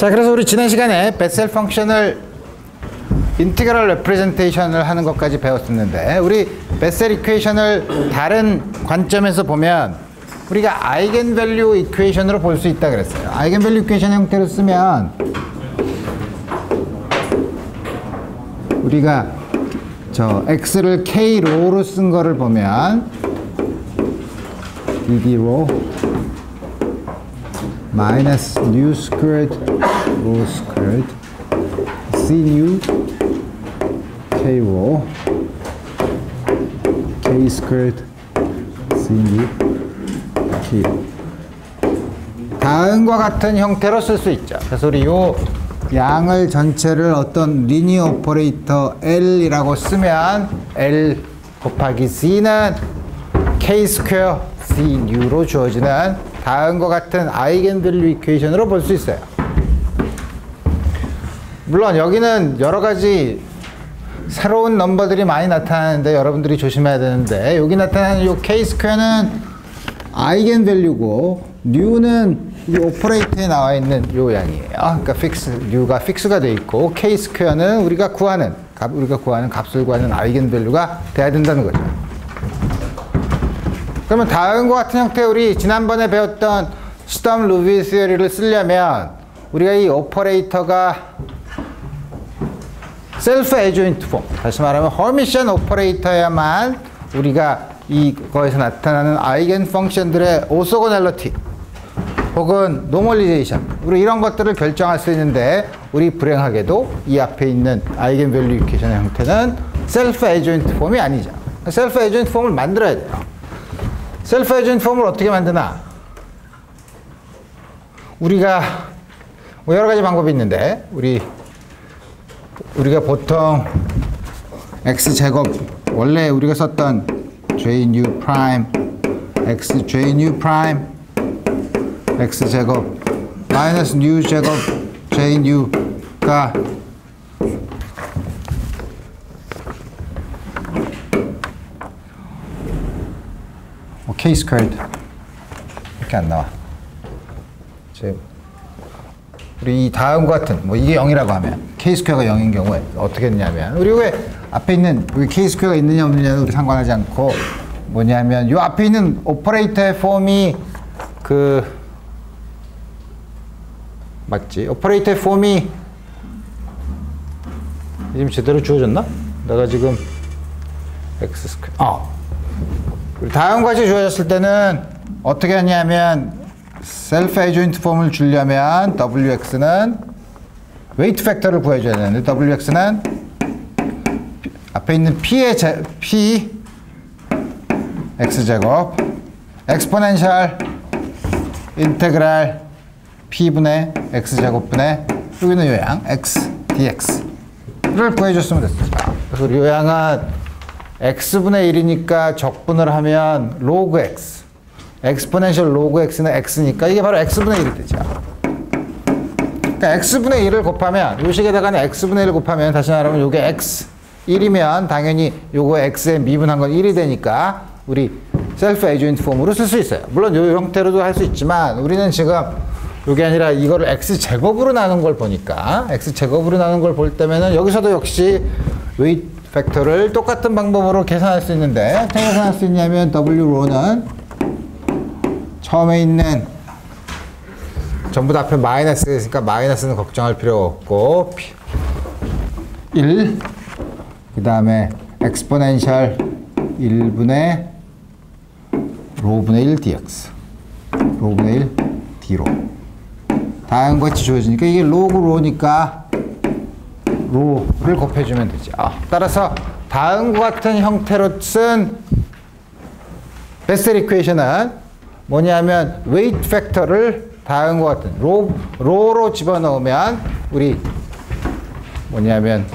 자, 그래서 우리 지난 시간에 베셀 펑션을 인티그럴 레프레젠테이션을 하는 것까지 배웠었는데, 우리 베셀 이퀘이션을 다른 관점에서 보면 우리가 아이겐밸류 이퀘이션으로 볼 수 있다 그랬어요. 아이겐밸류 이퀘이션 형태로 쓰면 우리가 저 x를 k 로로 쓴 거를 보면 dd 로 마이너스 뉴 스퀘어드 로 스퀘어드 c 뉴 k 로 k 스퀘어드 c 뉴 k 로 다음과 같은 형태로 쓸 수 있죠. 그래서 우리 요 양을 전체를 어떤 리니어 오퍼레이터 L이라고 쓰면 L 곱하기 C는 K 스퀘어 C 뉴로 주어지는 다음과 같은 아이겐밸류 이퀘이션으로 볼 수 있어요. 물론 여기는 여러 가지 새로운 넘버들이 많이 나타나는데 여러분들이 조심해야 되는데, 여기 나타나는 이 K 스퀘어는 아이겐밸류고 뉴는 이 오퍼레이터에 나와 있는 요 양이에요. 그러니까 뉴가 픽스가 돼 있고 K 스퀘어는 우리가 구하는 값을 구하는 아이겐밸류가 돼야 된다는 거죠. 그러면 다음과 같은 형태, 우리 지난번에 배웠던 스톰 루비 시어리를 쓰려면 우리가 이 오퍼레이터가 셀프 에조인트 폼, 다시 말하면 허미션 오퍼레이터야만 우리가 이거에서 나타나는 아이겐 펑션들의 오소고넬러티 혹은 노멀리제이션, 우리 이런 것들을 결정할 수 있는데, 우리 불행하게도 이 앞에 있는 아이겐밸류 이퀘이션의 형태는 셀프 에조인트 폼이 아니죠. 셀프 에조인트 폼을 만들어야 돼요. 셀프 에조인트 폼을 어떻게 만드나? 우리가 뭐 여러 가지 방법이 있는데, 우리가 보통 x제곱, 원래 우리가 썼던 jnu 프라임 x jnu 프라임 x제곱 마이너스 뉴 제곱 jnu가 k 스퀘어드 이렇게 안 나와. 우리 이 다음과 같은, 뭐 이게 0이라고 하면 k 스퀘어가 0인 경우에 어떻게 했냐면, 우리 왜 앞에 있는 여기 k 스퀘어가 있느냐 없느냐는 우리 상관하지 않고, 뭐냐면 요 앞에 있는 오퍼레이터의 폼이 맞지? 오퍼레이터의 폼이 지금 제대로 주어졌나? 내가 지금 x 스퀘어 다음과 같이 주어졌을 때는 어떻게 하냐면, 셀프 에조인트 폼을 주려면 wx는 웨이트 팩터를 구해줘야 되는데, wx는 앞에 있는 p의 p x제곱 엑스포넨셜 인테그랄 p분의 x제곱분의 여기는 요양 x dx를 구해줬으면 됐죠. 그래서 우리 요양은 x분의 1이니까 적분을 하면 로그 x, 엑스포넨셜 로그 x는 x니까 이게 바로 x분의 1이 되죠. 그러니까 x분의 1을 곱하면, 요 식에다가는 x분의 1을 곱하면, 다시 말하면 요게 x 1이면 당연히 요거 x에 미분한 건 1이 되니까 우리 셀프 에조인트 폼으로 쓸 수 있어요. 물론 요 형태로도 할 수 있지만, 우리는 지금 요게 아니라 이거를 x제곱으로 나눈 걸 보니까, x제곱으로 나눈 걸 볼 때면은 여기서도 역시 웨이트 팩터를 똑같은 방법으로 계산할 수 있는데, 어떻게 계산할 수 있냐면 w로는 처음에 있는 전부 다 앞에 마이너스가 있으니까 마이너스는 걱정할 필요 없고 1, 그 다음에 엑스포넨셜 1분의 로분의 1 dx 로분의 1 d로 다음과 같이 주어지니까, 이게 로그 로니까 로를 곱해주면 되죠. 따라서 다음과 같은 형태로 쓴 베셀 이퀘이션은 뭐냐면, 웨이트 팩터를 다음과 같은 로로 집어넣으면 우리 뭐냐면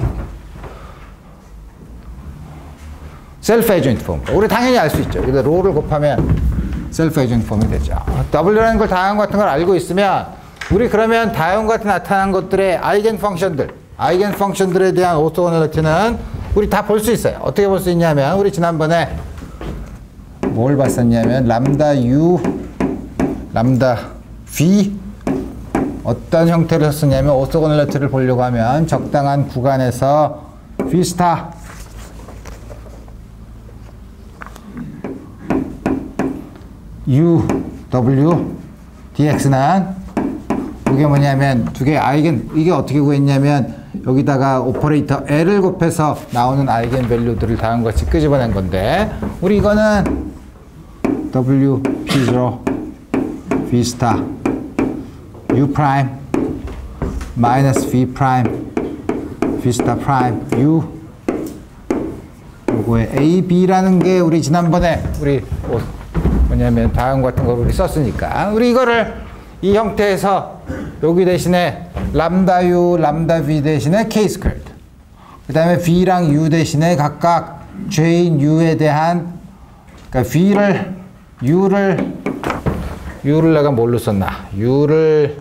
셀프 에조인트 폼. 우리 당연히 알 수 있죠. 근데 로를 곱하면 셀프 에조인트 폼이 되죠. W라는 걸 다음과 같은 걸 알고 있으면, 우리 그러면 다음과 같이 나타난 것들의 아이겐 펑션들에 대한 오토고널리티는 우리 다 볼 수 있어요. 어떻게 볼 수 있냐면, 우리 지난번에 뭘 봤었냐면 람다 u 람다 v 어떤 형태로 썼냐면 오소고넬러티를 보려고 하면 적당한 구간에서 V 스타 U, W, DX는 이게 뭐냐면 두 개의 아이겐, 이게 어떻게 구했냐면 여기다가 오퍼레이터 L을 곱해서 나오는 아이겐 밸류들을 다음과 같이 끄집어낸 건데 우리 이거는 W, P0, V 스타 U 프라임 마이너스 V 프라임 V 스타 프라임 U 요거에 A, B라는 게 우리 지난번에 우리 뭐냐면 다음 같은 걸 우리 썼으니까 우리 이거를 이 형태에서 여기 대신에 람다 U, 람다 V 대신에 K 스퀘어드 그 다음에 V랑 U 대신에 각각 J인 U에 대한 그러니까 V를 U를 내가 뭘로 썼나 U를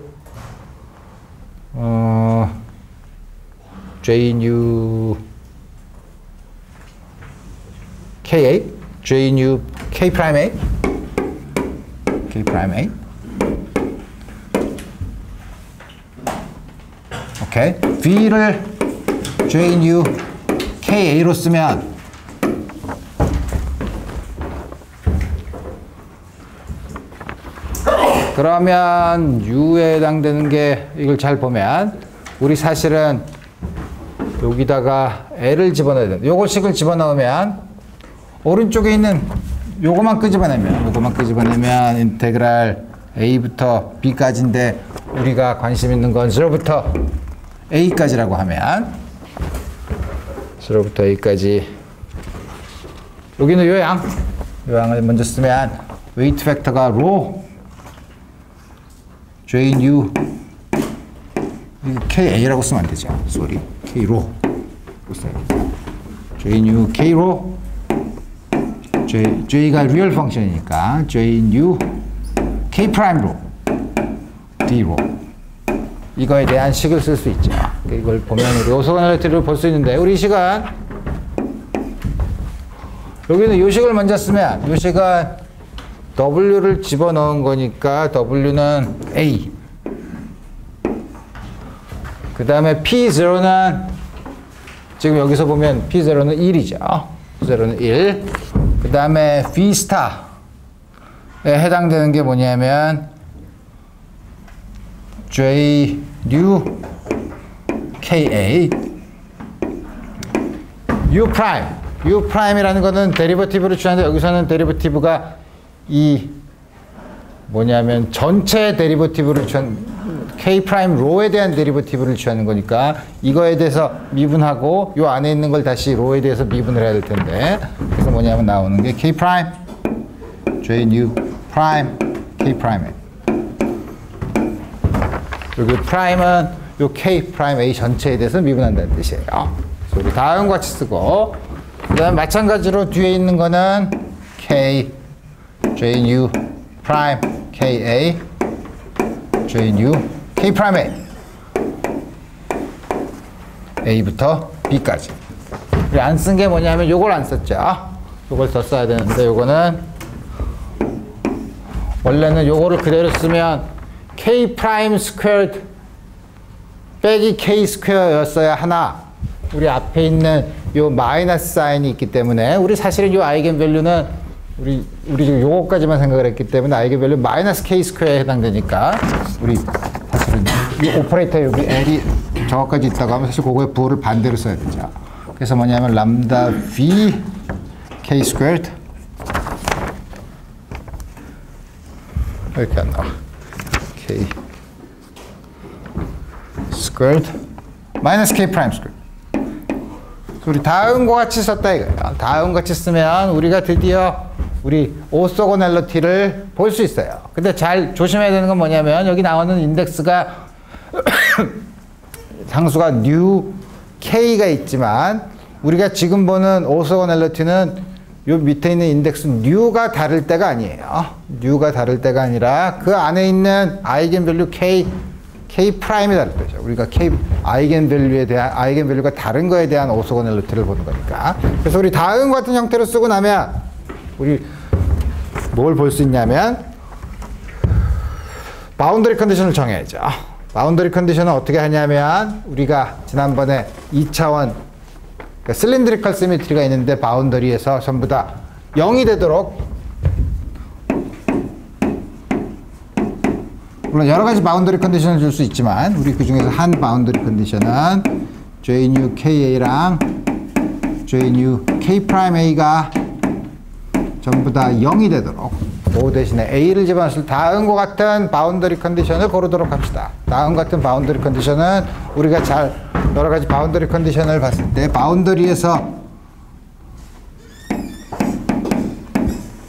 J인 U KA J인 U K 프라임 A K 프라임 A 오케이 V를 J인 U KA로 쓰면 그러면 U에 해당되는 게 이걸 잘 보면 우리 사실은 여기다가 L을 집어넣어야 돼. 요거식을 집어넣으면 오른쪽에 있는 요거만 끄집어내면 인테그랄 A부터 B까지인데 우리가 관심 있는 건 0부터 A까지라고 하면 0부터 A까지 여기는 요양을 먼저 쓰면 웨이트 팩터가 로 J인 U KA라고 쓰면 안 되죠. sorry. K로 J인 U K로 J가 리얼 펑션이니까 J인 U K 프라임로 D로 이거에 대한 식을 쓸 수 있죠. 이걸 보면 우리 오소고넬러티를 볼 수 있는데 우리 이 식은 여기는 이 식을 먼저 쓰면 이 식은 W를 집어넣은 거니까 W는 A 그 다음에 P0는 지금 여기서 보면 P0는 1이죠. P0는 1 그 다음에 V 스타에 해당되는 게 뭐냐면 J, U, KA U 프라임 U 프라임이라는 거는 데리버티브를 취하는데 여기서는 데리버티브가 이 뭐냐면 전체 데리버티브를 취한 K 프라임 로에 대한 데리버티브를 취하는 거니까 이거에 대해서 미분하고 요 안에 있는 걸 다시 로에 대해서 미분을 해야 될 텐데 그래서 뭐냐면 나오는 게 K 프라임 J U 프라임 K 프라임 여기 프라임은 요 K 프라임 A 전체에 대해서 미분한다는 뜻이에요. 그래서 우리 다음과 같이 쓰고 그 다음에 마찬가지로 뒤에 있는 거는 K J U 프라임 K A J U K 프라임 A A부터 B까지 우리 안 쓴 게 뭐냐면 요걸 안 썼죠. 요걸 썼어야 되는데 요거는 원래는 요거를 그대로 쓰면 K 프라임 스퀘어드 빼기 K 스퀘어였어야 하나 우리 앞에 있는 요 마이너스 사인이 있기 때문에 우리 사실은 요 아이겐 밸류는 우리 지금 요거까지만 생각을 했기 때문에 아이겐 밸류 마이너스 K 스퀘어에 해당되니까 우리 사실은 이 오퍼레이터 여기 L이 저거까지 있다고 하면 사실 그거의 부호를 반대로 써야 되죠. 그래서 뭐냐면 람다 V K 스퀘어드 이렇게 안 나와. K 스퀘어드 마이너스 K 프라임 스퀘어드 우리 다음과 같이 썼다 이거예요. 다음과 같이 쓰면 우리가 드디어 우리 오소고넬러티를 볼 수 있어요. 근데 잘 조심해야 되는 건 뭐냐면 여기 나오는 인덱스가 상수가 new k가 있지만 우리가 지금 보는 오소고넬러티는 요 밑에 있는 인덱스 new가 다를 때가 아니에요. new가 다를 때가 아니라 그 안에 있는 아이겐밸류 k 프라임이 다를 때죠. 우리가 아이겐밸류에 대한 아이겐밸류가 다른 거에 대한 오소고넬러티를 보는 거니까. 그래서 우리 다음 같은 형태로 쓰고 나면 우리 뭘 볼 수 있냐면 바운더리 컨디션을 정해야죠. 바운더리 컨디션은 어떻게 하냐면 우리가 지난번에 2차원 그러니까 실린드리컬 시미트리가 있는데 바운더리에서 전부 다 0이 되도록 물론 여러 가지 바운더리 컨디션을 줄 수 있지만 우리 그 중에서 한 바운더리 컨디션은 J new KA랑 J new K 프라임 A가 전부 다 0이 되도록 O 대신에 A를 집어넣었을 때 다음과 같은 바운더리 컨디션을 고르도록 합시다. 다음과 같은 바운더리 컨디션은 우리가 잘 여러 가지 바운더리 컨디션을 봤을 때 바운더리에서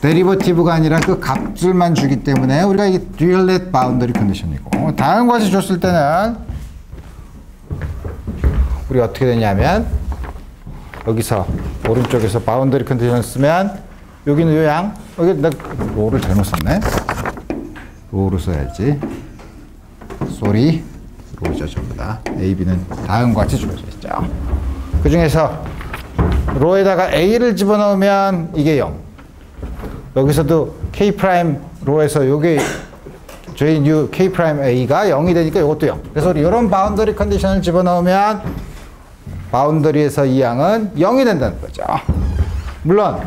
데리버티브가 아니라 그 값들만 주기 때문에 우리가 이 듀얼렛 바운더리 컨디션이고 다음과 같이 줬을 때는 우리 어떻게 되냐면 여기서 오른쪽에서 바운더리 컨디션을 쓰면 여기는 요양 여기 내가 로를 잘못 썼네. 로로 써야지. 쏘리 로죠 전부 다. A, B는 다음과 같이 주어져 있죠. 그 중에서 로에다가 A를 집어넣으면 이게 0. 여기서도 K 프라임 로에서 요게 J new K 프라임 A가 0이 되니까 이것도 0. 그래서 우리 이런 바운더리 컨디션을 집어넣으면 바운더리에서 이 양은 0이 된다는 거죠. 물론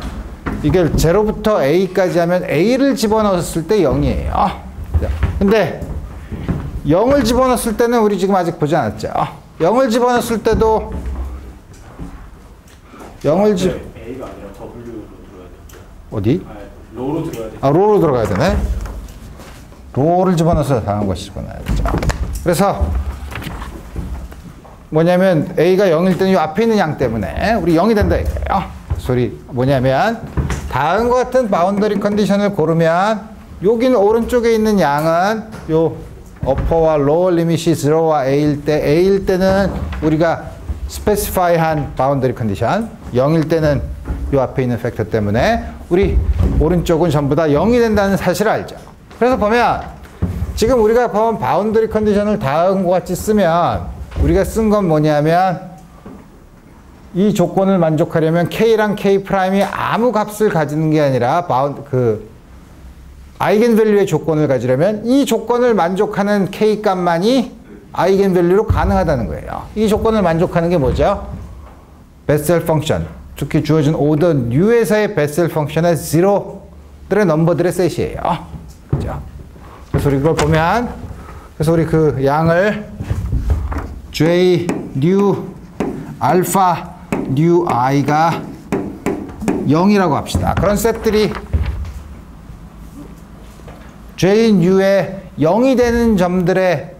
이게 0부터 A까지 하면 A를 집어넣었을 때 0이에요. 근데 0을 집어넣었을 때는 우리 지금 아직 보지 않았죠. 0을 집어넣었을 때도 0을 집 A가 아니라 W로 들어야 되죠. 어디? 로로 들어야 되죠. 아, 로로 들어가야 되네. 로를 집어넣어서 다음 것이 집어넣어야 되죠. 그래서 뭐냐면 A가 0일 때는 이 앞에 있는 양 때문에 우리 0이 된다 이거예요. 소리 뭐냐면 다음과 같은 바운더리 컨디션을 고르면 여기는 오른쪽에 있는 양은 요 어퍼와 로어 리밋이 0와 A일 때는 우리가 스페시파이한 바운더리 컨디션 0일 때는 요 앞에 있는 팩터 때문에 우리 오른쪽은 전부 다 0이 된다는 사실을 알죠. 그래서 보면 지금 우리가 본 바운더리 컨디션을 다음과 같이 쓰면 우리가 쓴 건 뭐냐면 이 조건을 만족하려면 K랑 K 프라임이 아무 값을 가지는 게 아니라 아이겐밸류의 조건을 가지려면 이 조건을 만족하는 K 값만이 아이겐밸류로 가능하다는 거예요. 이 조건을 만족하는 게 뭐죠? 베셀 펑션. 특히 주어진 오더 U에서의 베셀 펑션의 제로들의 넘버들의 셋이에요. 그죠? 그래서 우리 이걸 보면 그래서 우리 그 양을 J new 알파 new i가 0이라고 합시다. 그런 셋들이 J new의 0이 되는 점들의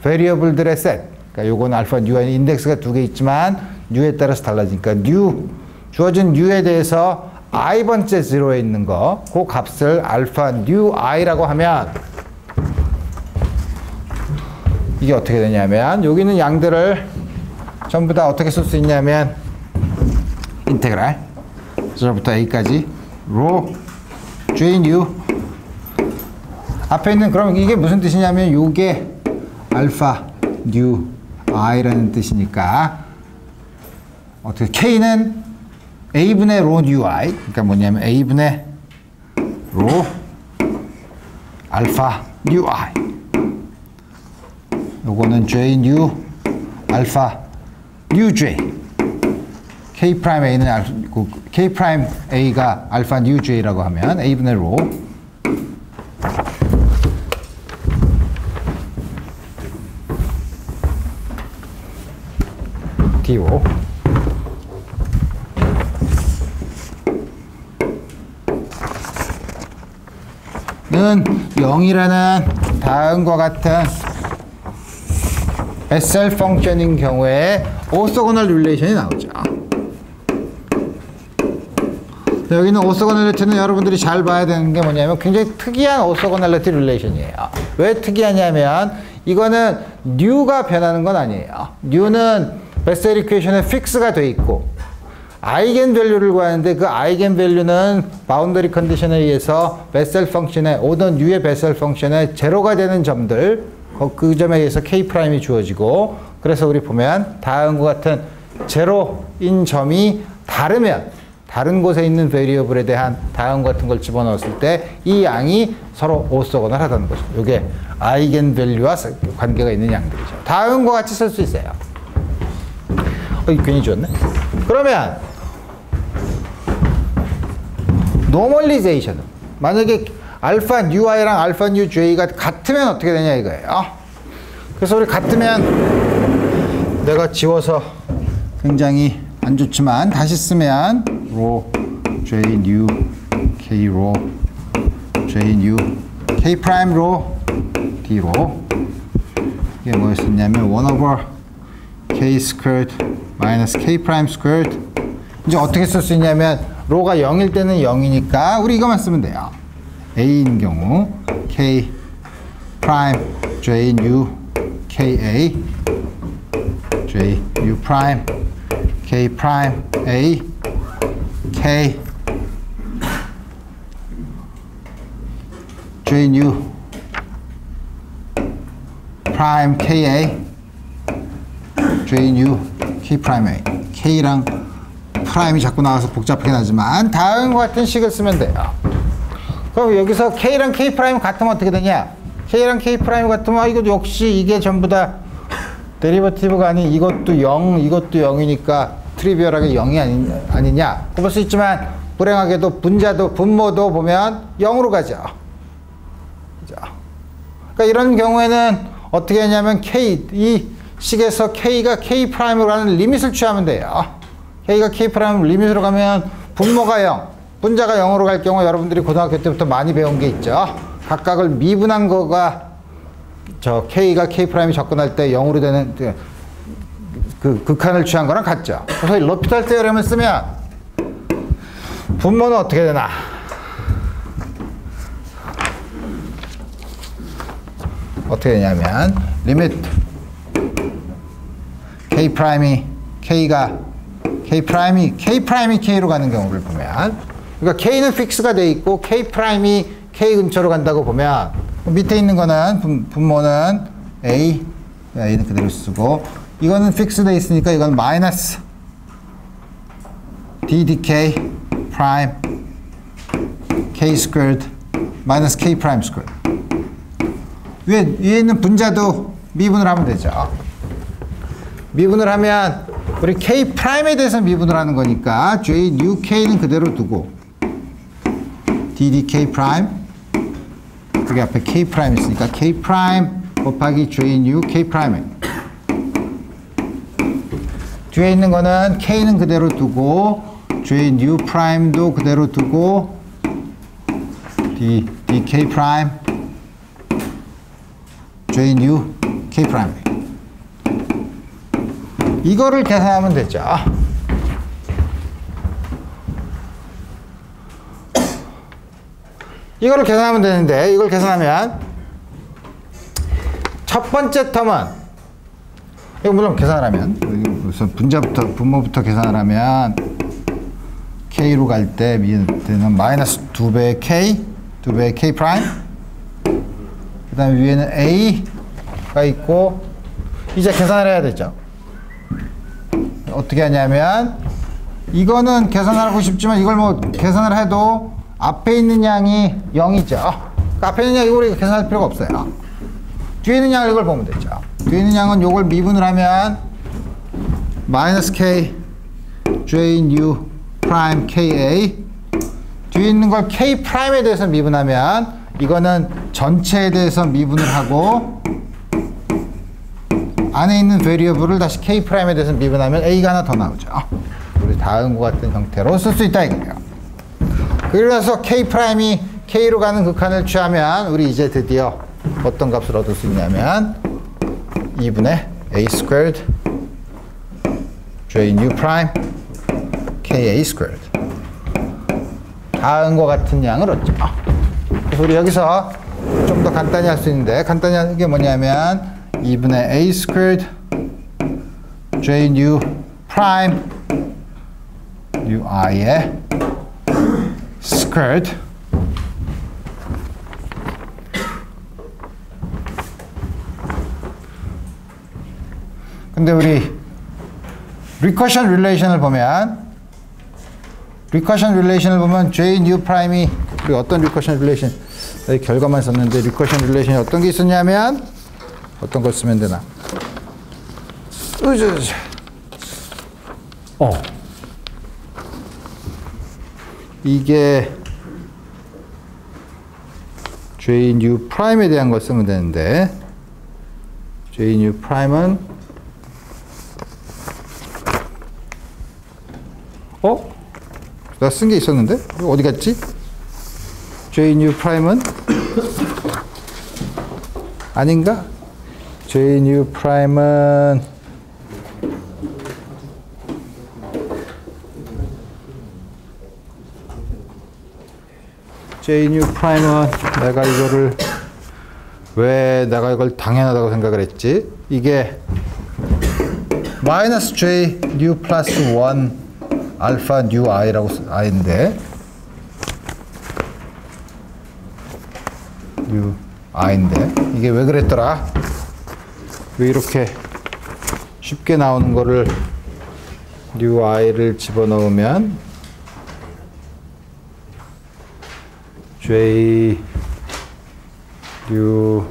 베리어블들의 셋. 그러니까 요건 알파 뉴에 인덱스가 두 개 있지만 뉴에 따라서 달라지니까 뉴 주어진 뉴에 대해서 i번째 제로에 있는 거, 그 값을 알파 뉴 i라고 하면 이게 어떻게 되냐면 여기 있는 양들을 전부 다 어떻게 쓸 수 있냐면 인테그랄 0부터 a까지 로 J new 앞에 있는 그럼 이게 무슨 뜻이냐면 요게 알파 뉴 i라는 뜻이니까 어떻게 k는 a분의 로 뉴 i 그러니까 뭐냐면 a분의 로 알파 뉴 i 요거는 J new 알파 뉴 J K 프라임 A는 K 프라임 A가 알파 뉴 J라고 하면 A분의 로 DO 는 0이라는 다음과 같은 베셀 펑션인 경우에 오소고널 릴레이션이 나오죠. 여기는 오소고널리티는 여러분들이 잘 봐야 되는 게 뭐냐면 굉장히 특이한 오소고널리티 릴레이션이에요. 왜 특이하냐면 이거는 뉴가 변하는 건 아니에요. 뉴는 베셀 이퀘이션에 픽스가 돼 있고 아이겐밸류를 구하는데 그 아이겐밸류는 바운더리 컨디션에 의해서 베셀 펑션의 오더 뉴의 베셀 펑션의 제로가 되는 점들 그 점에 의해서 K 프라임이 주어지고 그래서 우리 보면 다음과 같은 제로인 점이 다르면 다른 곳에 있는 베리어블에 대한 다음 같은 걸 집어넣었을 때 이 양이 서로 오소건을 하다는 거죠. 이게 아이겐 밸류와 관계가 있는 양들이죠. 다음과 같이 쓸 수 있어요. 괜히 줬네. 그러면 노멀리제이션. 만약에 알파 뉴 i랑 알파 뉴 j가 같으면 어떻게 되냐 이거예요. 그래서 우리 같으면 내가 지워서 굉장히 안 좋지만 다시 쓰면 로 j new k 로 j new k 프라임 로 d 로 이게 뭐였었냐면 1 over k squared 마이너스 k 프라임 squared. 이제 어떻게 쓸 수 있냐면 로가 0일 때는 0이니까 우리 이거만 쓰면 돼요. a인 경우 k 프라임 j new k a j u 프라임 k 프라임 a k j new 프라임 k a j new k 프라임 a k랑 프라임이 자꾸 나와서 복잡하게 나지만 다음과 같은 식을 쓰면 돼요. 그럼 여기서 k랑 k 프라임 같으면 어떻게 되냐? k랑 k 프라임 같으면 이것도 역시 이게 전부 다 데리버티브가 아닌 이것도 0, 이것도 0이니까 트리비얼하게 0이 아니냐? 볼 수 있지만 불행하게도 분자도 분모도 보면 0으로 가죠. 그죠? 그러니까 이런 경우에는 어떻게 하냐면 이 식에서 k가 k 프라임으로 가는 리밋을 취하면 돼요. k가 k 프라임 리밋으로 가면 분모가 0, 분자가 0으로 갈 경우 여러분들이 고등학교 때부터 많이 배운 게 있죠. 각각을 미분한 거가 k가 k 프라임이 접근할 때 0으로 되는 그 극한을 취한 거랑 같죠. 그래서 로피탈 테오렘을 쓰면 분모는 어떻게 되나? 어떻게 되냐면 리밋 k 프라임이 k로 가는 경우를 보면, 그러니까 k는 픽스가 돼 있고 k 프라임이 k 근처로 간다고 보면 밑에 있는 거는 분모는 a는 그대로 쓰고 이거는 픽스 돼 있으니까 이건 마이너스 ddk 프라임 k 스퀘어드 마이너스 k 프라임 스퀘어드. 위에 있는 분자도 미분을 하면 되죠. 미분을 하면 우리 k 프라임에 대해서 미분을 하는 거니까 j new k는 그대로 두고 ddk 프라임, 여기 앞에 k 프라임 있으니까 k 프라임 곱하기 j new k 프라임에 뒤에 있는 거는 k는 그대로 두고 j new 프라임도 그대로 두고 dk 프라임 j new k 프라임. 이거를 계산하면 되죠. 이거를 계산하면 되는데 이걸 계산하면 첫 번째 텀은 이거 물론 계산을 하면 우선 분모부터 계산을 하면 k로 갈 때 되는 마이너스 2배의 k 프라임, 그 다음에 위에는 a가 있고 이제 계산을 해야 되죠. 어떻게 하냐면 이거는 계산하고 싶지만 이걸 뭐 계산을 해도 앞에 있는 양이 0이죠. 그러니까 앞에 있는 양 이걸 계산할 필요가 없어요. 뒤에 있는 양을 이걸 보면 되죠. 뒤에 있는 양은 이걸 미분을 하면 마이너스 k j new 프라임 ka, 뒤에 있는 걸 k 프라임에 대해서 미분하면 이거는 전체에 대해서 미분을 하고 안에 있는 베리어블을 다시 k 프라임에 대해서 미분하면 a가 하나 더 나오죠. 우리 다음과 같은 형태로 쓸 수 있다 이거예요. 그래서 k 프라임이 k로 가는 극한을 취하면 우리 이제 드디어 어떤 값을 얻을 수 있냐면 2분의 a 스퀘어드 j new 프라임 ka 스퀘어드 다음과 같은 양을 얻죠. 그래서 우리 여기서 좀 더 간단히 할 수 있는데, 간단히 하는 게 뭐냐면 2분의 a 스퀘어드 j new 프라임 ui의 스퀘어드 근데 우리 리커션 릴레이션을 보면 리커션 릴레이션을 보면 J new prime이 우리 어떤 리커션 릴레이션 여기 결과만 썼는데 리커션 릴레이션이 어떤 게 있었냐면 어떤 걸 쓰면 되나? 이게 J new prime에 대한 걸 쓰면 되는데 J new prime은 나 쓴 게 있었는데 어디 갔지? J new prime은 아닌가? J new prime은 J new prime은 내가 이거를 왜 내가 이걸 당연하다고 생각을 했지? 이게 마이너스 J new 플러스 1 알파 뉴 i라고 i인데 뉴 i인데 이게 왜 그랬더라? 왜 이렇게 쉽게 나오는 거를 뉴 i를 집어넣으면 J new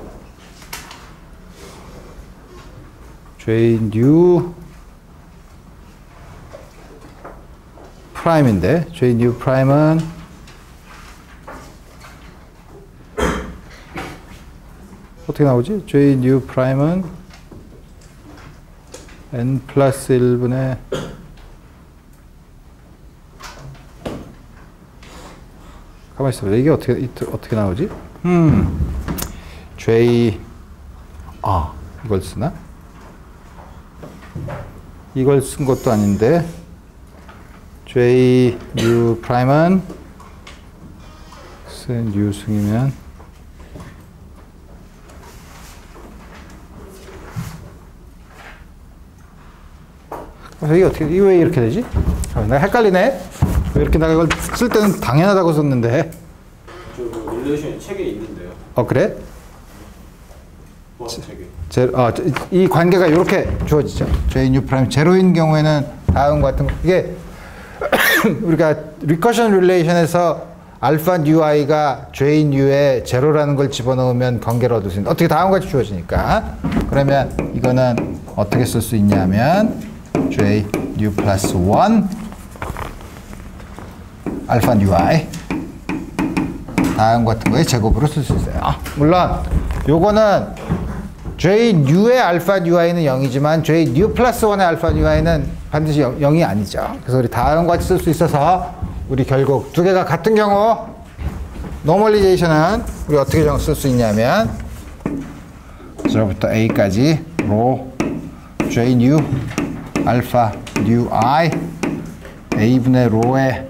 프라임인데 J new 프라임은 어떻게 나오지? J new 프라임은 n 플러스 1분의 가만히 있어보자. 이게 어떻게 나오지? J 이걸 쓰나? 이걸 쓴 것도 아닌데 J new 프라임은 new 승이면 이게 왜 이렇게 되지? 내가 헷갈리네. 왜 이렇게 내가 이걸 쓸 때는 당연하다고 썼는데. 저 릴레이션 책에 있는데요. 그래? 책에. 이 관계가 이렇게 주어지죠. J new 프라임 제로인 경우에는 다음과 같은 거. 이게 우리가 리커션 릴레이션에서 알파 뉴 i가 J new에 제로라는 걸 집어넣으면 관계를 얻을 수 있는 어떻게 다음과 같이 주어지니까 그러면 이거는 어떻게 쓸 수 있냐면 J new 플러스 1 알파 뉴 i 다음과 같은 거에 제곱으로 쓸 수 있어요. 물론 요거는 J new의 알파 뉴 i는 0이지만 J new 플러스 1의 알파 뉴 i는 반드시 0이 아니죠. 그래서 우리 다음과 같이 쓸 수 있어서 우리 결국 두 개가 같은 경우 노멀리제이션은 우리 어떻게 쓸 수 있냐면 0부터 a까지 로 J new 알파 뉴 i a분의 로의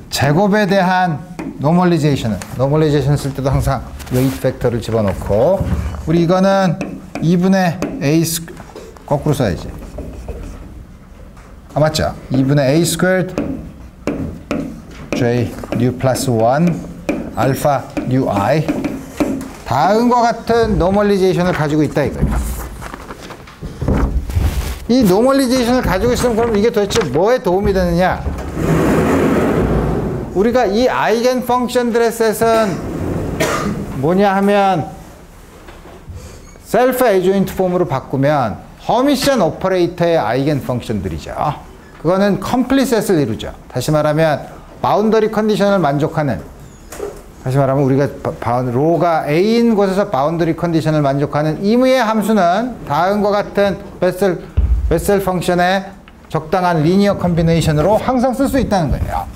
제곱에 대한 노멀리제이션 쓸 때도 항상 웨이트 팩터를 집어넣고 우리 이거는 2분의 a 거꾸로 써야지. 맞죠? 2분의 a 스퀘어드 j 뉴 플러스 1 알파 뉴 i 다음과 같은 노멀리제이션을 가지고 있다 이거예요. 이 노멀리제이션을 가지고 있으면 그럼 이게 도대체 뭐에 도움이 되느냐? 우리가 이 아이겐 펑션들의 셋은 뭐냐 하면 셀프 에조인트 폼으로 바꾸면 허미션 오퍼레이터의 아이겐 펑션들이죠. 그거는 컴플릿 셋을 이루죠. 다시 말하면 바운더리 컨디션을 만족하는 다시 말하면 우리가 로가 A인 곳에서 바운더리 컨디션을 만족하는 임의의 함수는 다음과 같은 베셀 펑션의 적당한 리니어 컨비네이션으로 항상 쓸 수 있다는 거예요.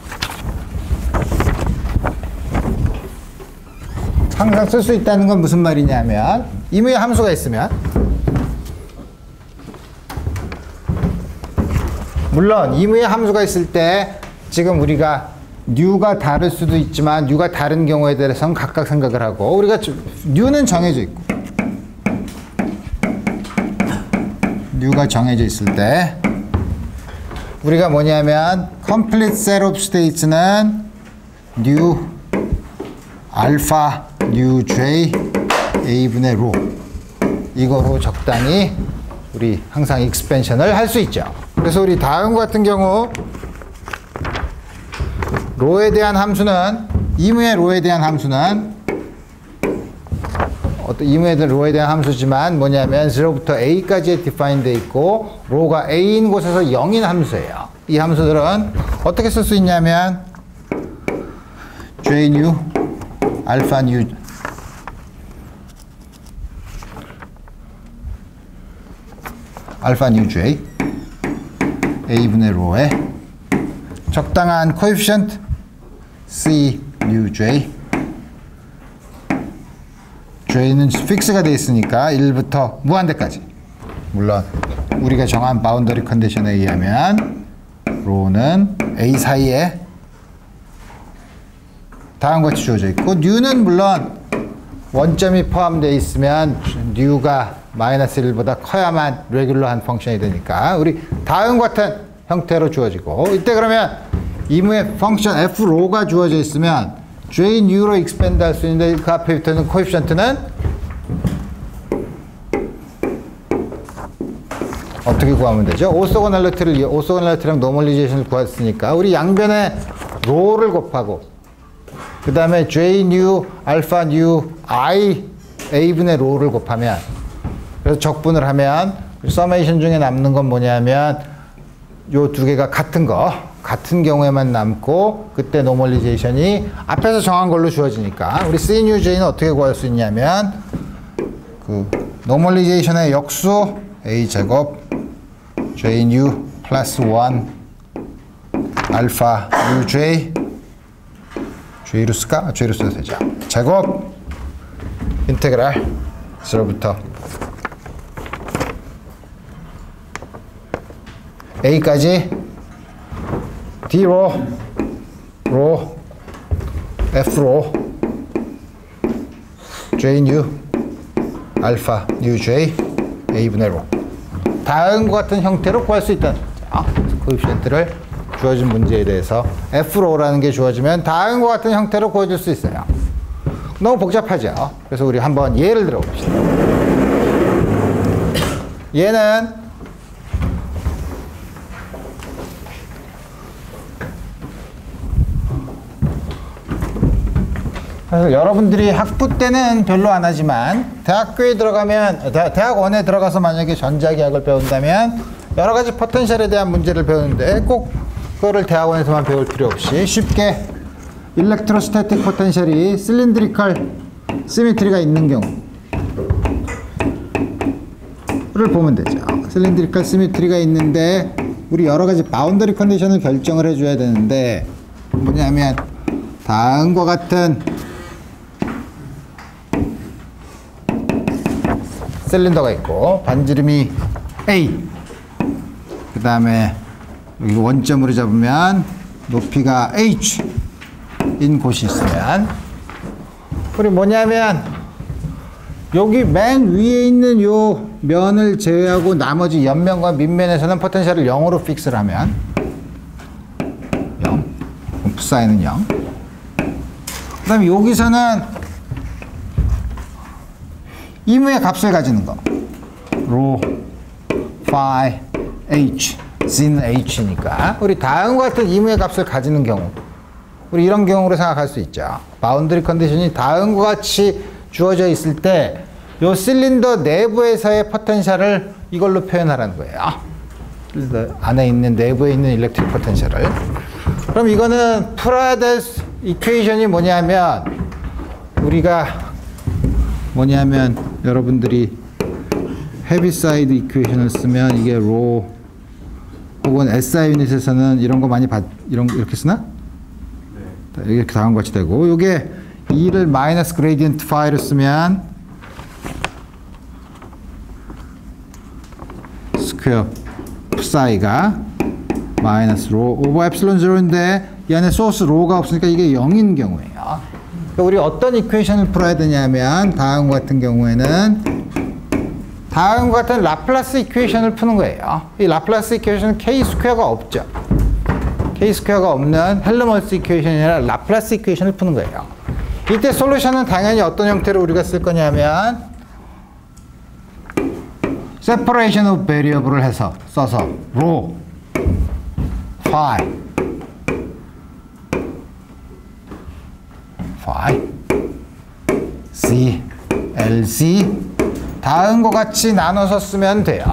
항상 쓸 수 있다는 건 무슨 말이냐면 임의의 함수가 있으면 물론 임의의 함수가 있을 때 지금 우리가 뉴가 다를 수도 있지만 뉴가 다른 경우에 대해서는 각각 생각을 하고 우리가 뉴는 정해져 있고 뉴가 정해져 있을 때 우리가 뭐냐면 complete set of states는 뉴 알파 뉴 j a분의 로 이거로 적당히 우리 항상 익스펜션을 할 수 있죠. 그래서 우리 다음 같은 경우 로에 대한 함수는 이무의 로에 대한 함수는 어떤 이무에 대한 로에 대한 함수지만 뭐냐면 0부터 a까지에 디파인 되어 있고 로가 a인 곳에서 0인 함수예요. 이 함수들은 어떻게 쓸 수 있냐면 j new 알파 new 알파 뉴 j a분의 로에 적당한 코에피션트 c 뉴 j j는 픽스가 되어 있으니까 1부터 무한대까지 물론 우리가 정한 바운더리 컨디션에 의하면 로는 a 사이에 다음과 같이 주어져 있고 뉴는 물론 원점이 포함되어 있으면 뉴가 마이너스 1보다 커야만 레귤러한 펑션이 되니까 우리 다음과 같은 형태로 주어지고 이때 그러면 이무의 펑션 f로가 주어져 있으면 j new로 익스펜드 할 수 있는데 그 앞에 붙어있는 코에피션트는 어떻게 구하면 되죠? 오소거널리티랑 노멀리제이션을 구했으니까 우리 양변에 로를 곱하고 그 다음에 j new 알파 new i a분의 로를 곱하면 그래서 적분을 하면 서메이션 중에 남는 건 뭐냐면 요 두 개가 같은 경우에만 남고 그때 노멀리제이션이 앞에서 정한 걸로 주어지니까 우리 C new J는 어떻게 구할 수 있냐면 그 노멀리제이션의 역수 A 제곱 J new 플러스 1 알파 new J J로 쓸까? J로 써도 되죠. 제곱 인테그랄 0부터 A까지 D로 로 F로 J new 알파 new J A분의 로 다음과 같은 형태로 구할 수 있다는 거죠. 코에피션트를 주어진 문제에 대해서 F로라는 게 주어지면 다음과 같은 형태로 구해줄 수 있어요. 너무 복잡하죠. 그래서 우리 한번 예를 들어 봅시다. 얘는 그래서 여러분들이 학부 때는 별로 안 하지만 대학교에 들어가면 대학원에 들어가서 만약에 전자기학을 배운다면 여러 가지 포텐셜에 대한 문제를 배우는데 꼭 그거를 대학원에서만 배울 필요 없이 쉽게 일렉트로스태틱 포텐셜이 실린드리컬 시미트리가 있는 경우를 보면 되죠. 실린드리컬 시미트리가 있는데 우리 여러 가지 바운더리 컨디션을 결정을 해줘야 되는데 뭐냐면 다음과 같은 실린더가 있고 반지름이 A 그 다음에 여기 원점으로 잡으면 높이가 H 인 곳이 있으면 우리 뭐냐면 여기 맨 위에 있는 요 면을 제외하고 나머지 옆면과 밑면에서는 포텐셜을 0으로 픽스를 하면 0 F사인은 0 그 다음에 여기서는 이무의 값을 가지는 거 로, phi, h, sin h니까 우리 다음과 같은 이무의 값을 가지는 경우 우리 이런 경우로 생각할 수 있죠. 바운더리 컨디션이 다음과 같이 주어져 있을 때 요 실린더 내부에서의 포텐셜을 이걸로 표현하라는 거예요. 실린더 안에 있는 내부에 있는 일렉트릭 포텐셜을. 그럼 이거는 풀어야 될 이퀘이션이 뭐냐면 우리가 여러분들이 헤비사이드 이퀘이션을 쓰면 이게 로 혹은 SI 유닛에서는 이런 거 많이 이렇게 쓰나? 네. 이렇게 다음과 같이 되고 요게 2를 마이너스 그레디언트 파이로 쓰면 스퀘어 psi가 마이너스 로 오버 엡실론 0인데 이 안에 소스 로가 없으니까 이게 0인 경우예요. 그러니까 우리 어떤 이퀘이션을 풀어야 되냐면 다음과 같은 경우에는 다음과 같은 라플라스 이퀘이션을 푸는 거예요. 이 라플라스 이퀘이션은 k 스퀘어가 없죠. k 스퀘어가 없는 헬르멀스 이퀘이션이 아니라 라플라스 이퀘이션을 푸는 거예요. 이때 솔루션은 당연히 어떤 형태로 우리가 쓸 거냐면 separation of variable을 써서 rho, phi, phi C LC 다음과 같이 나눠서 쓰면 돼요.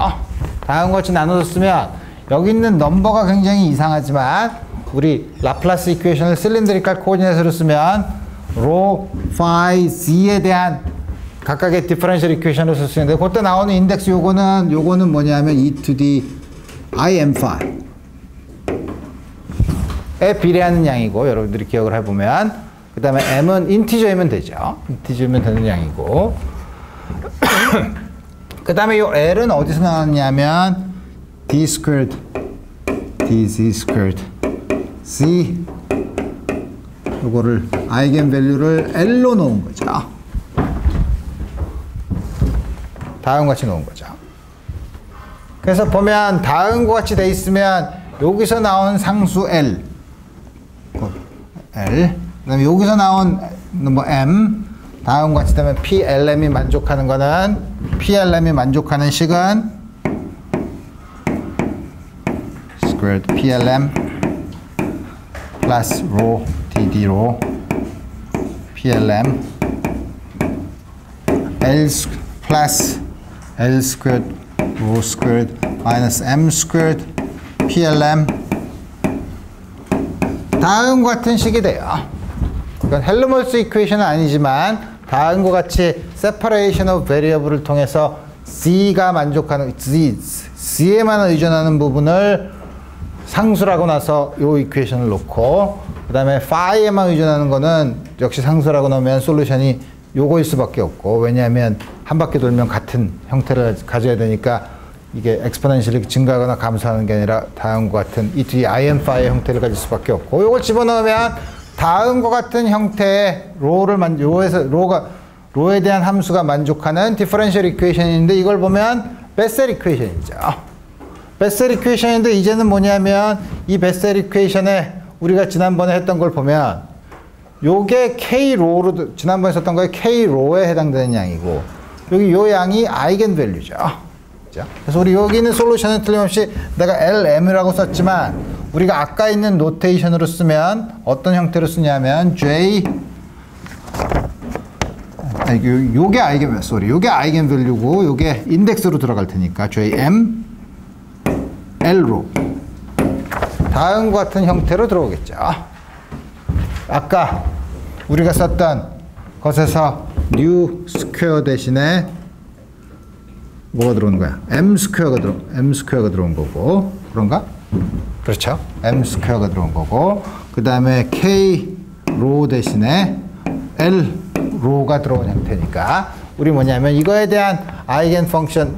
다음과 같이 나눠서 쓰면 여기 있는 넘버가 굉장히 이상하지만 우리 라플라스 이퀘이션을 실린드리칼 코오디네이트로 쓰면 로 phi C에 대한 각각의 디퍼런셜 이퀘이션을 쓸 수 있는데 그때 나오는 인덱스 요거는 뭐냐면 e to the I m phi 에 비례하는 양이고 여러분들이 기억을 해보면 그 다음에 m은 인티저이면 되죠. 인티저이면 되는 양이고 그 다음에 요 l은 어디서 나왔냐면 d squared dz squared c 요거를 아이겐 밸류를 l로 놓은 거죠. 다음과 같이 놓은 거죠. 그래서 보면 다음과 같이 돼 있으면 여기서 나온 상수 L 그다음에 여기서 나온 뭐 M 다음과 같이 되면 PLM이 만족하는 거는 PLM이 만족하는 식은 squared PLM plus rho DD rho PLM L plus L squared rho squared minus M squared PLM 다음과 같은 식이 돼요. 이건 헬르몰츠 이퀘이션은 아니지만 다음과 같이 separation of variable을 통해서 C가 만족하는 C에만 의존하는 부분을 상수라고 나서 요 이퀘이션을 놓고 그 다음에 phi에만 의존하는 거는 역시 상수라고 놓으면 솔루션이 요거일 수밖에 없고 왜냐하면 한 바퀴 돌면 같은 형태를 가져야 되니까 이게 엑스포넨셜이 증가하거나 감소하는 게 아니라 다음과 같은 e to the I m phi의 형태를 가질 수밖에 없고 요걸 집어넣으면 다음과 같은 형태의 로에 대한 함수가 만족하는 디퍼런셜 이퀘이션인데 이걸 보면 베셀 이퀘이션이죠. 베셀 이퀘이션인데 이제는 뭐냐면 이 베셀 이퀘이션에 우리가 지난번에 했던 걸 보면 요게 K로로 지난번에 썼던 거에 K로에 해당되는 양이고 여기 요 양이 아이겐 밸류죠. 그래서 우리 여기 있는 솔루션은 틀림없이 내가 LM이라고 썼지만 우리가 아까 있는 노테이션으로 쓰면 어떤 형태로 쓰냐면 요게 아이겐 밸류고 요게 인덱스로 들어갈 테니까 JM L로 다음과 같은 형태로 들어오겠죠. 아까 우리가 썼던 것에서 뉴 스퀘어 대신에 뭐가 들어오는 거야? M 스퀘어가 들어온 거고 그런가? 그렇죠. M 스퀘어가 들어온 거고 그 다음에 K 로 대신에 L 로가 들어온 형태니까 우리 뭐냐면 이거에 대한 아이겐 펑션은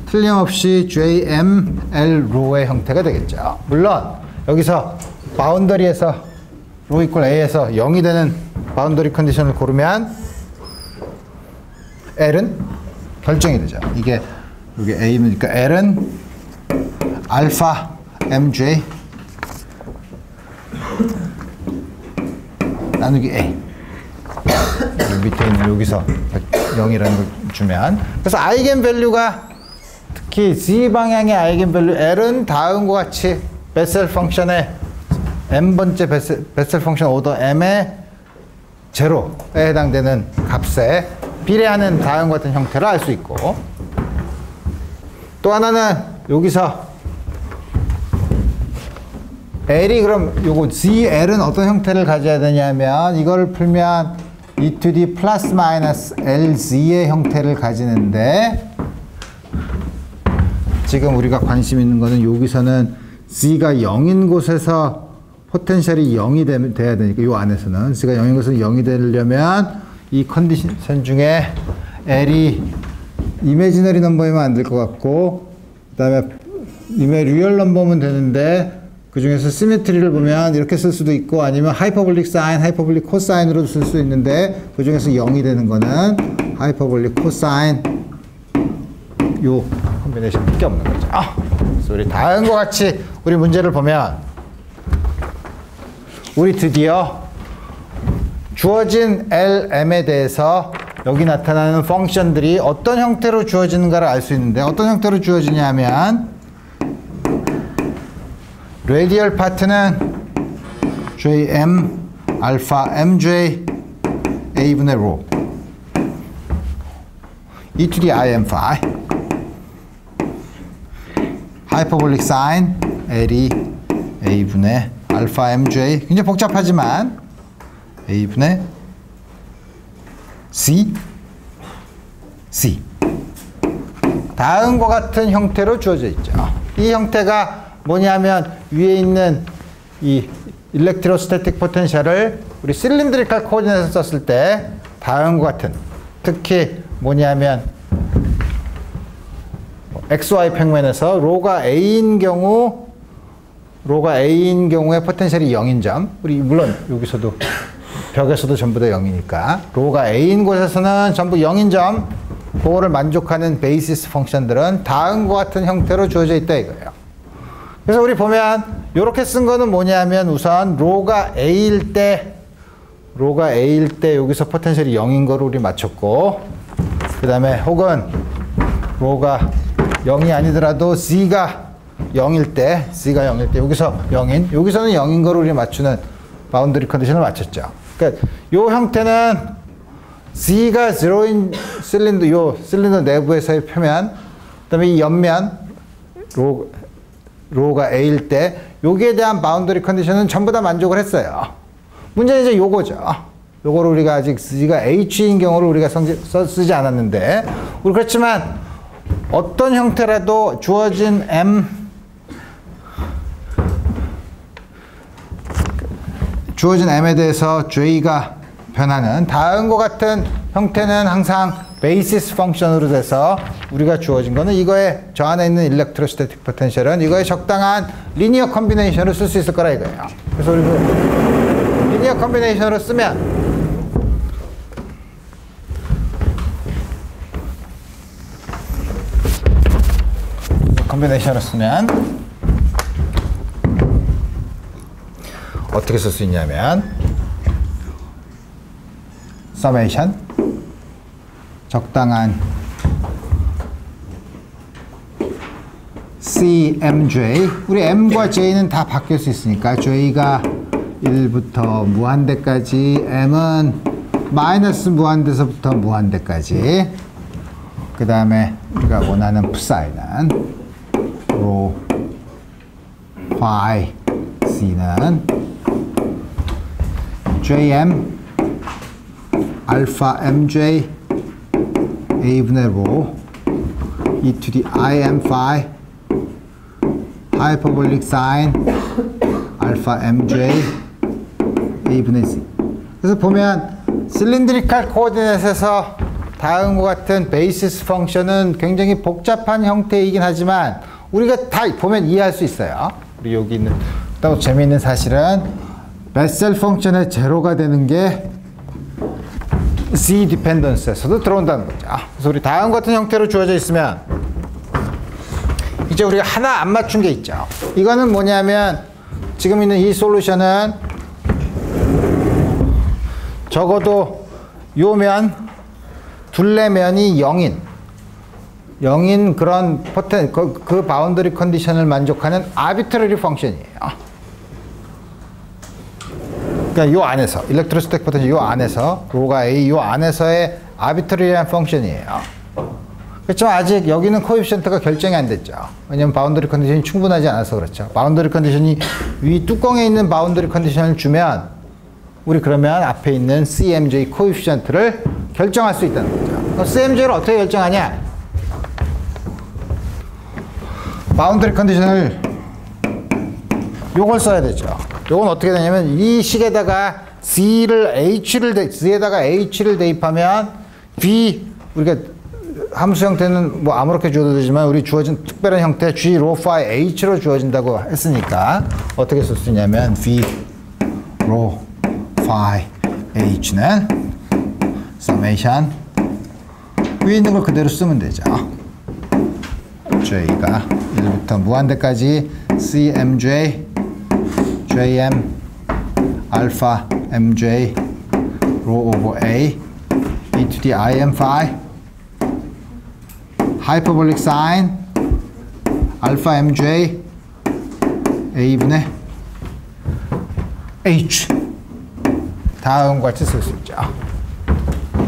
틀림없이 JML 로의 형태가 되겠죠. 물론 여기서 바운더리에서 로 이퀄 A에서 0이 되는 바운더리 컨디션을 고르면 L은 결정이 되죠. 이게 여기 A니까 L은 알파 MJ 나누기 A 밑에 있는 여기서 0이라는 걸 주면 그래서 아이겐 밸류가 특히 Z 방향의 아이겐 밸류 L은 다음과 같이 베셀 펑션의 n번째 베셀 펑션 오더 m의 제로에 해당되는 값에 비례하는 다음과 같은 형태를 알 수 있고 또 하나는 여기서 L이 그럼 요거 ZL은 어떤 형태를 가져야 되냐면 이거를 풀면 e to the 플러스 마이너스 LZ의 형태를 가지는데 지금 우리가 관심 있는 거는 여기서는 Z가 0인 곳에서 포텐셜이 0이 돼야 되니까 이 안에서는 Z가 0인 곳에서 0이 되려면 이 컨디션 중에 L이 이미지너리 넘버이면 안 될 것 같고 그 다음에 리얼 넘버면 되는데 그 중에서 시메트리를 보면 이렇게 쓸 수도 있고 아니면 하이퍼볼릭 사인, 하이퍼볼릭 코사인으로 쓸 수 있는데 그 중에서 0이 되는 거는 하이퍼볼릭 코사인 요 콤비네이션밖에 없는 거죠. 그래서 우리 다음과 같이 우리 문제를 보면 우리 드디어 주어진 LM에 대해서 여기 나타나는 펑션들이 어떤 형태로 주어지는가를 알 수 있는데 어떤 형태로 주어지냐면 라디얼 파트는 JM 알파 mj a분의 로 e to the im phi 하이퍼볼릭 사인 L이 a분의 알파 mj 굉장히 복잡하지만 a분의 c 다음과 같은 형태로 주어져 있죠. 이 형태가 뭐냐면 위에 있는 이 일렉트로스태틱 포텐셜을 우리 실린드리칼 코디네이트에서 썼을 때 다음과 같은 특히 뭐냐면 XY 평면에서 로가 A인 경우에 포텐셜이 0인 점 우리 물론 여기서도 벽에서도 전부 다 0이니까 로가 A인 곳에서는 전부 0인 점 그거를 만족하는 베이시스 펑션들은 다음과 같은 형태로 주어져 있다 이거예요. 그래서 우리 보면 이렇게 쓴 거는 뭐냐면 우선 로가 A일 때 여기서 포텐셜이 0인 거를 우리 맞췄고 그 다음에 혹은 로가 0이 아니더라도 Z가 0일 때 여기서 0인 여기서는 0인 거를 우리 맞추는 바운더리 컨디션을 맞췄죠. 그러니까 이 형태는 Z가 0인 실린더 내부에서의 표면 그다음에 이 옆면 로가 A일 때 여기에 대한 바운더리 컨디션은 전부 다 만족을 했어요. 문제는 이제 요거죠. 요거를 우리가 아직 Z가 H인 경우를 우리가 쓰지 않았는데 우리 그렇지만 어떤 형태라도 주어진 M에 대해서 J가 변하는 다음과 같은 형태는 항상 베이시스 펑션으로 돼서 우리가 주어진 거는 이거에 저 안에 있는 일렉트로스태틱 포텐셜은 이거에 적당한 리니어 컨비네이션을 쓸 수 있을 거라 이거예요. 그래서 우리 리니어 컨비네이션으로 쓰면 어떻게 쓸 수 있냐면 서메이션 적당한 CMJ 우리 M과 J는 다 바뀔 수 있으니까 J가 1부터 무한대까지 M은 마이너스 무한대서부터 무한대까지 그 다음에 우리가 원하는 psi는 로 phi C는 JM 알파 MJ A분의 로 e to the IM phi 하이퍼볼릭 사인 알파 MJ A분의 C 그래서 보면 실린드리칼 코디네이트에서 다음과 같은 베이시스 펑션은 굉장히 복잡한 형태이긴 하지만 우리가 다 보면 이해할 수 있어요. 우리 여기 있는 또 재미있는 사실은 베셀 펑션의 제로가 되는 게 C 디펜던스에서도 들어온다는 거죠. 그래서 우리 다음 같은 형태로 주어져 있으면 이제 우리가 하나 안 맞춘 게 있죠. 이거는 뭐냐면 지금 있는 이 솔루션은 적어도 요 면 둘레면이 0인 그런 그 바운더리 컨디션을 만족하는 아비트러리 펑션이에요. 그러니까 요 안에서 일렉트로스태틱 포텐셜 요 안에서 로가 A 요 안에서의 아비트러리한 펑션이에요. 그렇지만 아직 여기는 코에피션트가 결정이 안 됐죠. 왜냐면 바운더리 컨디션이 충분하지 않아서 그렇죠. 바운더리 컨디션이 위 뚜껑에 있는 바운더리 컨디션을 주면 우리 그러면 앞에 있는 CMJ 코에피션트를 결정할 수 있다는 거죠. 그럼 CMJ를 어떻게 결정하냐? 바운더리 컨디션을 요걸 써야 되죠. 요건 어떻게 되냐면 이 식에다가 Z에다가 H를 대입하면 B 우리가 함수 형태는 뭐 아무렇게 주어도 되지만 우리 주어진 특별한 형태 G 로 phi H로 주어진다고 했으니까 어떻게 쓸 수 있냐면 V 로 phi H는 summation 위에 있는 걸 그대로 쓰면 되죠. J가 1부터 무한대까지 CMJ JM alpha MJ rho over A e to the IM phi hyperbolic sine alpha MJ A분의 H 다음과 같이 쓸 수 있죠.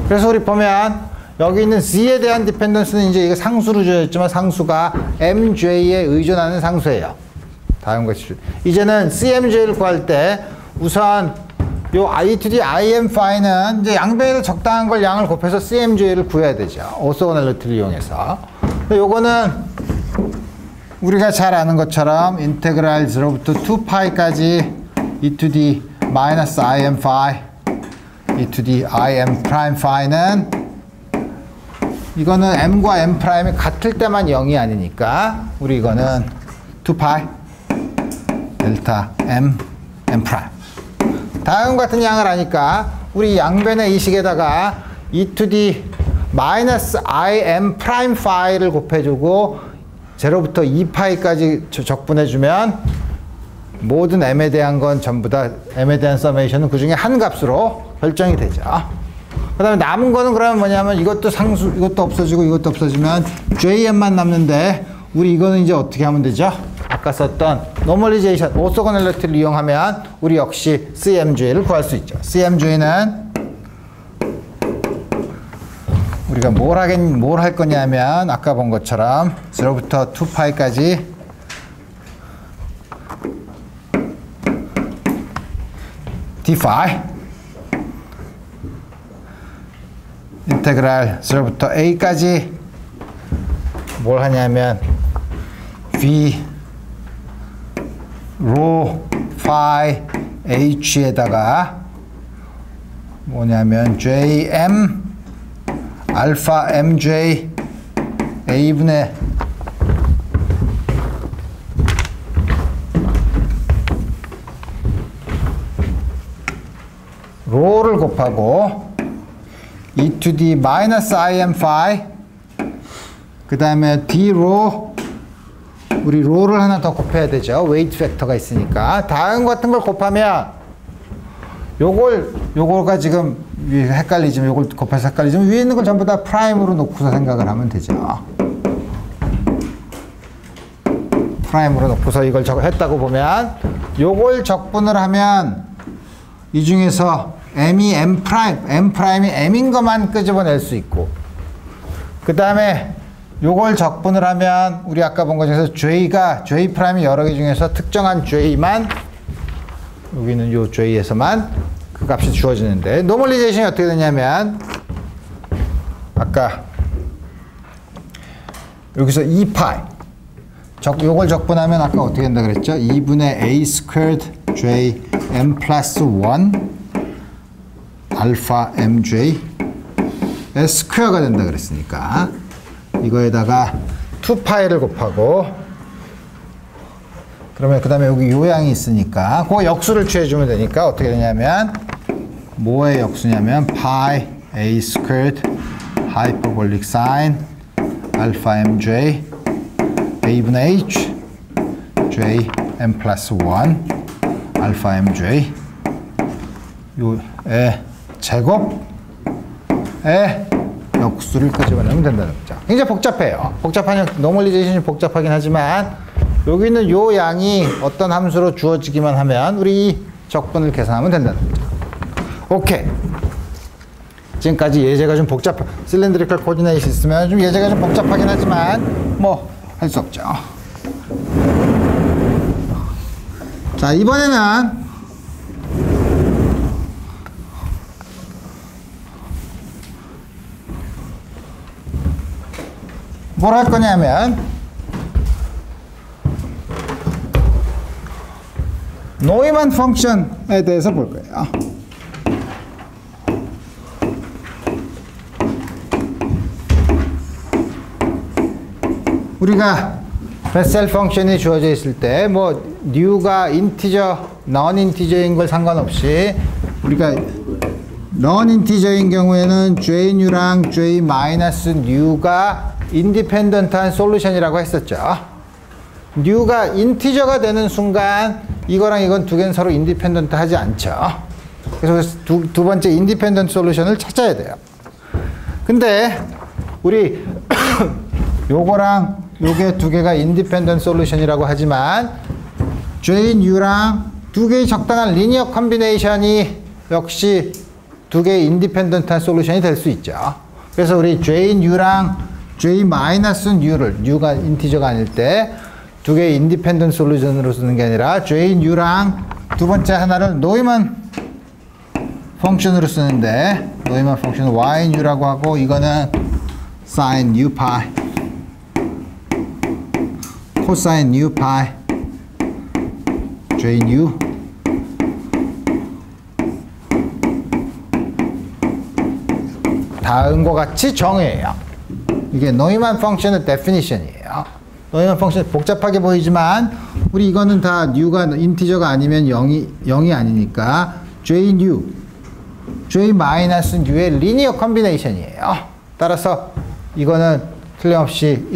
그래서 우리 보면 여기 있는 Z에 대한 디펜던스는 이제 이게 상수로 주어졌지만 상수가 MJ에 의존하는 상수예요. 다음과 같이 이제는 CMJ를 구할 때 우선 요 I to the IM phi는 이제 양변에서 적당한 걸 양을 곱해서 CMJ를 구해야 되죠. 오소고넬리티를 이용해서. 근데 요거는 우리가 잘 아는 것처럼 인테그랄 0부터 2파이까지 e to the 마이너스 IM phi e to the IM prime phi는 이거는 m과 m 프라임이 같을 때만 0이 아니니까 우리 이거는 2파이 델타 m 프라임 다음 같은 양을 아니까 우리 양변의 이 식에다가 e to the 마이너스 im 프라임 파이를 곱해주고 0부터 2파이까지 적분해주면 모든 m에 대한 건 전부 다 m에 대한 서메이션은 그 중에 한 값으로 결정이 되죠. 그 다음에 남은 거는 그러면 뭐냐면 이것도 상수, 이것도 없어지고 이것도 없어지면 jm만 남는데 우리 이거는 이제 어떻게 하면 되죠? 아까 썼던 노멀리제이션, 오소고넬리티를 이용하면 우리 역시 CMJ를 구할 수 있죠. CMJ는 우리가 뭘 할 거냐면 아까 본 것처럼 0부터 2파이까지 d-phi 인테그랄 0부터 a까지 뭘 하냐면 v rho phi h에다가 뭐냐면 jm 알파 mj a분의 rho를 곱하고 e to the minus im phi 그 다음에 d rho 우리 rho를 하나 더 곱해야 되죠. 웨이트 팩터가 있으니까 다음 같은 걸 곱하면 요거가 지금 헷갈리지만 요걸 곱해서 헷갈리지만 위에 있는 걸 전부 다 프라임으로 놓고서 생각을 하면 되죠. 프라임으로 놓고서 이걸 했다고 보면 요걸 적분을 하면 이 중에서 m이 m 프라임이 m인 것만 끄집어낼 수 있고 그 다음에 요걸 적분을 하면 우리 아까 본 것 중에서 J 프라임이 여러 개 중에서 특정한 J만 여기는 요 J에서만 그 값이 주어지는데 노멀리제이션이 어떻게 되냐면 아까 여기서 2파이 요걸 적분하면 아까 어떻게 된다 그랬죠? 2분의 a squared j m 플러스 1 알파 mj 스퀘어가 된다 그랬으니까 이거에다가 2파이를 곱하고 그러면 그 다음에 여기 요양이 있으니까 그 역수를 취해주면 되니까 어떻게 되냐면 뭐의 역수냐면 파이 a squared hyperbolic sin 알파 mj a분의 h j m 플러스 1 알파 mj 요의 제곱의 역수를 끄집어내면 된다는 거죠. 굉장히 복잡해요. 노멀리제이션이 복잡하긴 하지만 여기 있는 요 양이 어떤 함수로 주어지기만 하면 우리 이 적분을 계산하면 된다는 거죠. 오케이. 지금까지 예제가 좀 실린드리컬 코디네이션 있으면 좀 예제가 좀 복잡하긴 하지만 뭐 할 수 없죠. 자, 이번에는 뭘 할 거냐면 노이만 펑션에 대해서 볼 거예요. 우리가 베셀 펑션이 주어져 있을 때 뭐 뉴가 인티저, 넌 인티저인 걸 상관없이 우리가 넌 인티저인 경우에는 j뉴랑 j 마이너스 뉴가 인디펜던트한 솔루션이라고 했었죠. 뉴가 인티저가 되는 순간 이거랑 이건 두 개는 서로 인디펜던트 하지 않죠. 그래서 두 번째 인디펜던트 솔루션을 찾아야 돼요. 근데 우리 요거랑 요게 두 개가 인디펜던트 솔루션이라고 하지만 j, new랑 두 개의 적당한 리니어 컨비네이션이 역시 두 개의 인디펜던트한 솔루션이 될 수 있죠. 그래서 우리 JNU랑 J-U를 U가 인티저가 아닐 때 두 개의 인디펜던트 솔루션으로 쓰는 게 아니라 JNU랑 두 번째 하나를 노이만 펑션으로 쓰는데 노이만 펑션은 YNU라고 하고 이거는 sin U 파이 코사인 U 파이 JNU 다음과 같이 정의해요. 이게 노이만 펑션의 데피니션이에요. 노이만 펑션 복잡하게 보이지만 우리 이거는 다 U가 인티저가 아니면 0이 아니니까 JNU J-U의 리니어 컨비네이션이에요. 따라서 이거는 틀림없이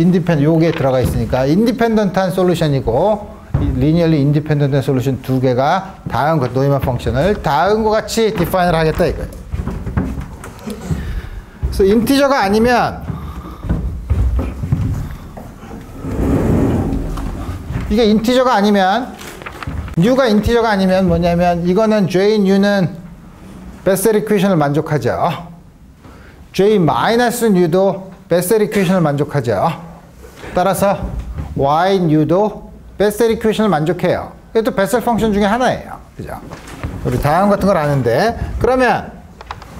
요게 들어가 있으니까 인디펜던트한 솔루션이고 리니얼리 인디펜던트한 솔루션 두 개가 다음 노이만 펑션을 다음과 같이 디파인을 하겠다 이거예요. 그래서 인티저가 아니면 이게 인티저가 아니면 U가 인티저가 아니면 뭐냐면 이거는 JNU는 베셀 이퀘이션을 만족하죠. J-U도 베셀 이퀘이션을 만족하죠. 따라서 YNU도 베셀 이퀘이션을 만족해요. 이것도 베셀 펑션 중에 하나예요. 그죠? 우리 다음 같은 걸 아는데 그러면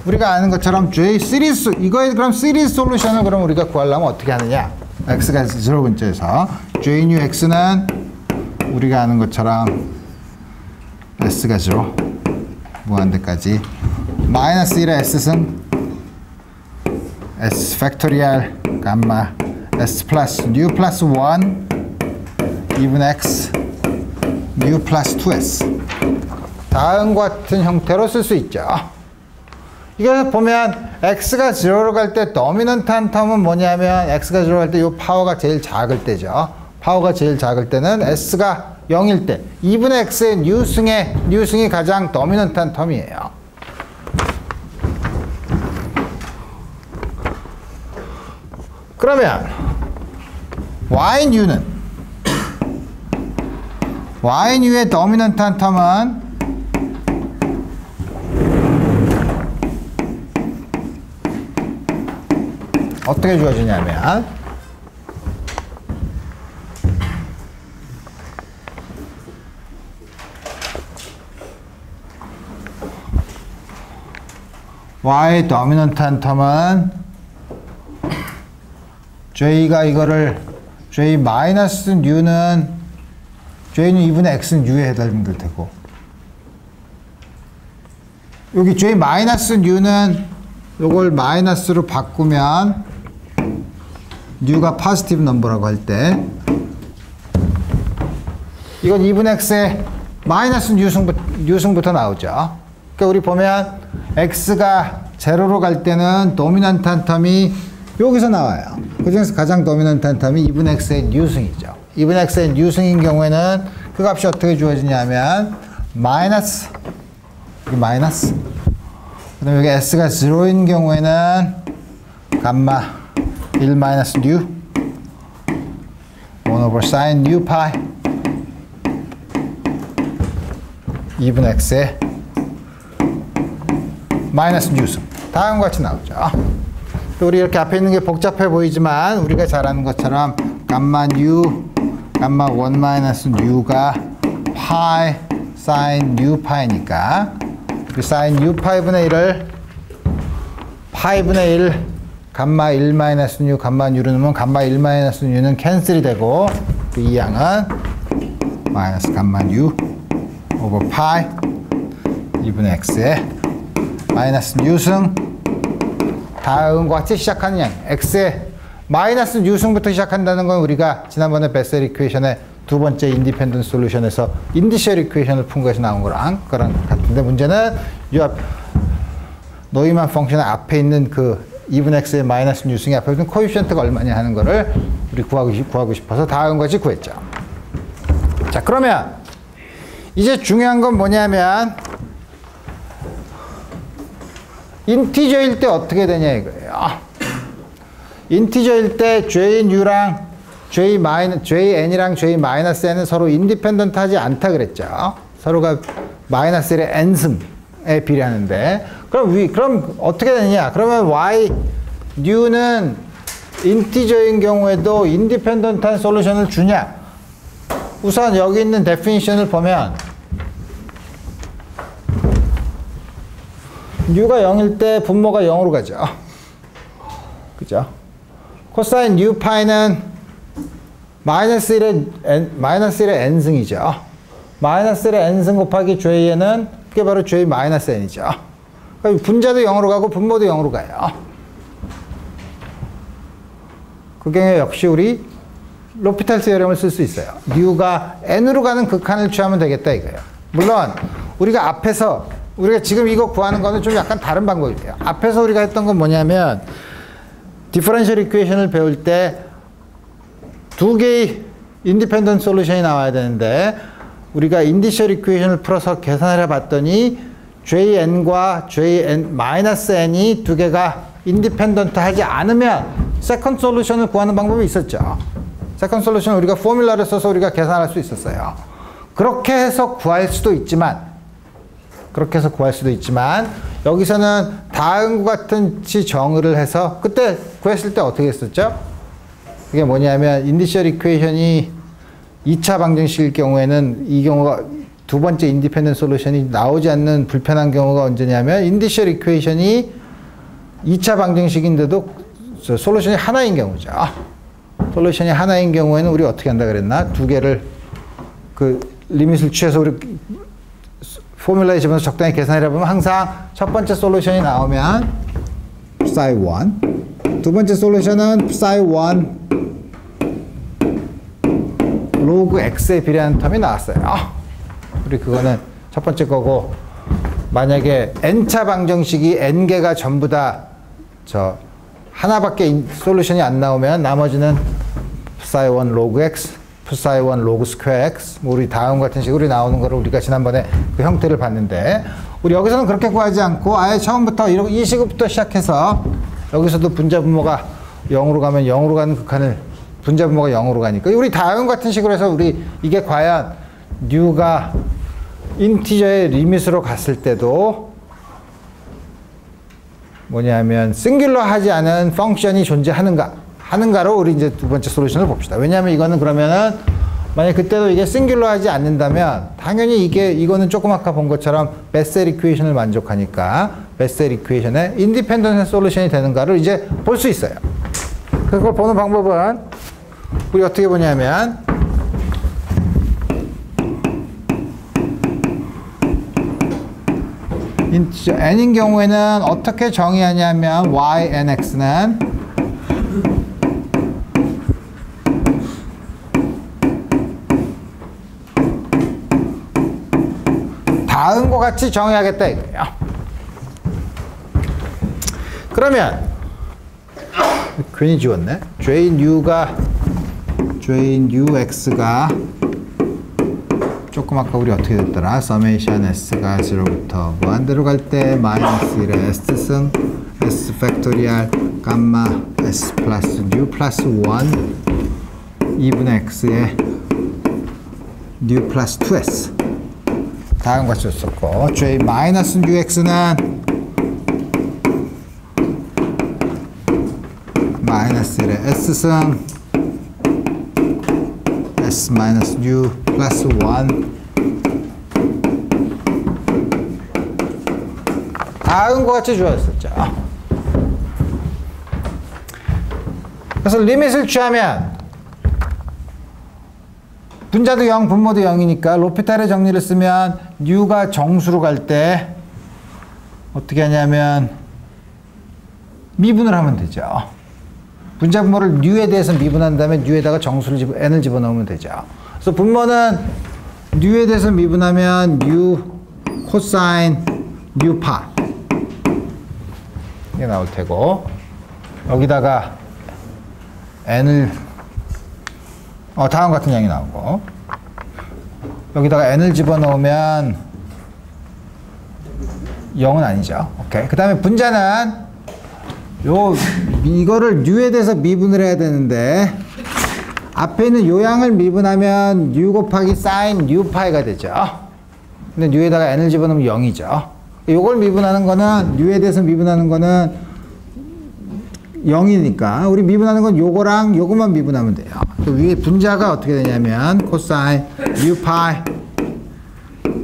우리가 아는 것처럼 J 시리즈 이거에 그럼 시리즈 솔루션을 그럼 우리가 구하려면 어떻게 하느냐? X가 0 근처에서 JNU X는 우리가 아는 것처럼 S가 0 무한대까지 마이너스 1의 S승 S 팩토리얼 감마 S 플러스 U 플러스 1 2분 X U 플러스 2S 다음과 같은 형태로 쓸 수 있죠. 이거 보면 X가 0로 갈 때 도미넌트한 텀은 뭐냐면 X가 0로 갈 때 이 파워가 제일 작을 때죠. 파워가 제일 작을 때는 S가 0일 때 2분의 X의 뉴승이 가장 도미넌트한 텀이에요. 그러면 YNU의 도미넌트한 텀은 어떻게 주어지냐면 Y의 도미넌트한 텀은 J가 이거를 J-U는 J는 2분의 X는 U에 해당될 테고 여기 J-U는 요걸 마이너스로 바꾸면 U가 포지티브 넘버라고 할 때 이건 2분의 X에 마이너스 U승부터 나오죠. 그러니까 우리 보면 X가 0로 갈 때는 도미넌트한 텀이 여기서 나와요. 그 중에서 가장 도미넌트한 텀이 2분의 X의 U승이죠. 2분의 X의 U승인 경우에는 그 값이 어떻게 주어지냐면 마이너스 그 다음에 여기 S가 0인 경우에는 감마 1 마이너스 U 1 over sin U 파이 2분의 X에 마이너스 U승 다음과 같이 나오죠. 또 우리 이렇게 앞에 있는 게 복잡해 보이지만 우리가 잘 아는 것처럼 감마 U 감마 1 마이너스 U가 파이 sin U 파이니까 그 sin U 파이분의 1을 파이분의 1 감마 1 마이너스 U 감마 U로 넣으면 감마 1 마이너스 U는 캔슬이 되고 그 이 양은 마이너스 감마 U 오버 파이 2분의 X에 마이너스 U승 다음과 같이 시작하는 양 X에 마이너스 U승부터 시작한다는 건 우리가 지난번에 베셀 이퀘이션의 두 번째 인디펜던트 솔루션에서 인디셜 이퀘이션을 푼 것이 나온 거랑 그런 같은데 문제는 노이만 펑션 앞에 있는 그 2분의 X의 마이너스 U승의 앞에 있는 코에피션트가 얼마냐 하는 거를 우리 구하고 싶어서 다음과 같이 구했죠. 자, 그러면 이제 중요한 건 뭐냐면 인티저일 때 어떻게 되냐 이거예요. 인티저일 때 JNU랑 JN이랑 J-N은 서로 인디펜던트 하지 않다 그랬죠. 서로가 마이너스 1의 N승 양에 비례하는데, 그럼 어떻게 되느냐? 그러면 y new는 인티저인 경우에도 인디펜던트한 솔루션을 주냐? 우선 여기 있는 데피니션을 보면 new가 0일 때 분모가 0으로 가죠. 그죠? 코사인 뉴 파이는 마이너스 1의 n승이죠. 마이너스 1의 n승 곱하기 jn은 그게 바로 j 마이너스 n이죠. 그러니까 분자도 0으로 가고 분모도 0으로 가요. 그 경우에 역시 우리 로피탈 세어렘을 쓸 수 있어요. new가 n으로 가는 극한을 취하면 되겠다 이거예요. 물론 우리가 지금 이거 구하는 거는 좀 약간 다른 방법이에요. 앞에서 우리가 했던 건 뭐냐면 디퍼런셜 이퀘이션을 배울 때 두 개의 인디펜던트 솔루션이 나와야 되는데 우리가 인디셜 이퀘이션을 풀어서 계산을 해봤더니 JN과 JN-N이 두 개가 인디펜던트 하지 않으면 세컨드 솔루션을 구하는 방법이 있었죠. 세컨드 솔루션은 우리가 포뮬러를 써서 우리가 계산할 수 있었어요. 그렇게 해서 구할 수도 있지만 여기서는 다음과 같이 정의를 해서 그때 구했을 때 어떻게 했었죠? 그게 뭐냐면 인디셜 이퀘이션이 2차 방정식일 경우에는 이 경우가 두 번째 인디펜던트 솔루션이 나오지 않는 불편한 경우가 언제냐면 인디셜 이퀘이션이 2차 방정식인데도 솔루션이 하나인 경우죠. 솔루션이 하나인 경우에는 우리 어떻게 한다 그랬나? 두 개를 그 리밋을 취해서 우리 포뮬러에 집어넣어서 적당히 계산을 해보면 항상 첫 번째 솔루션이 나오면 psi 1, 두 번째 솔루션은 psi 1 로그 x에 비례하는 텀이 나왔어요. 우리 그거는 첫 번째 거고, 만약에 n차 방정식이 n개가 전부 다 하나밖에 솔루션이 안 나오면 나머지는 psi 1 로그 x, psi 1 로그 스퀘어 x, 우리 다음 같은 식으로 나오는 거를 우리가 지난번에 그 형태를 봤는데, 우리 여기서는 그렇게 구하지 않고 아예 처음부터 이 식으로부터 시작해서 여기서도 분자 분모가 0으로 가면 0으로 가는 극한을 분자 분모가 0으로 가니까 우리 다음 같은 식으로 해서 우리 이게 과연 new가 인티저의 리밋으로 갔을 때도 뭐냐면 싱귤러 하지 않은 펑션이 하는가로 우리 이제 두 번째 솔루션을 봅시다. 왜냐하면 이거는 그러면은 만약 그때도 이게 싱귤러 하지 않는다면 당연히 이거는 조금 아까 본 것처럼 베셀 이퀘이션을 만족하니까 베셀 이퀘이션의 인디펜던트 솔루션이 되는가를 이제 볼 수 있어요. 그걸 보는 방법은 우리 어떻게 보냐면 n인 경우에는 어떻게 정의하냐면 y(n)x는 다음과 같이 정의하겠다 이거예요. 그러면 괜히 지웠네. JNUX가 조금 아까 우리 어떻게 됐더라? 서메이션 S가 0부터 무한대로 갈 때 마이너스 1의 S승 S 팩토리얼 감마 S 플러스 뉴 플러스 1 2분의 X의 뉴 플러스 2S 다음과 같이 썼고 J 마이너스 UX는 마이너스 1의 S승 S 마이너스 U 플러스 1 다음과 같이 주어졌었죠. 그래서 리밋을 취하면 분자도 0, 분모도 0이니까 로피탈의 정리를 쓰면 U가 정수로 갈 때 어떻게 하냐면 미분을 하면 되죠. 분자 분모를 U에 대해서 미분한 다음에 U에다가 정수를 N을 집어넣으면 되죠. 그래서 분모는 U에 대해서 미분하면 U 코사인 U 파 이게 나올 테고 여기다가 N을 다음 같은 양이 나오고 여기다가 N을 집어넣으면 0은 아니죠. 오케이. 그 다음에 분자는 이거를 U에 대해서 미분을 해야 되는데 앞에 있는 요 양을 미분하면 U 곱하기 사인 U 파이가 되죠. 근데 U에다가 N을 집어넣으면 0이죠. 요걸 미분하는 거는 U에 대해서 미분하는 거는 0이니까 우리 미분하는 건 요거랑 요거만 미분하면 돼요. 그 위에 분자가 어떻게 되냐면 코사인 U 파이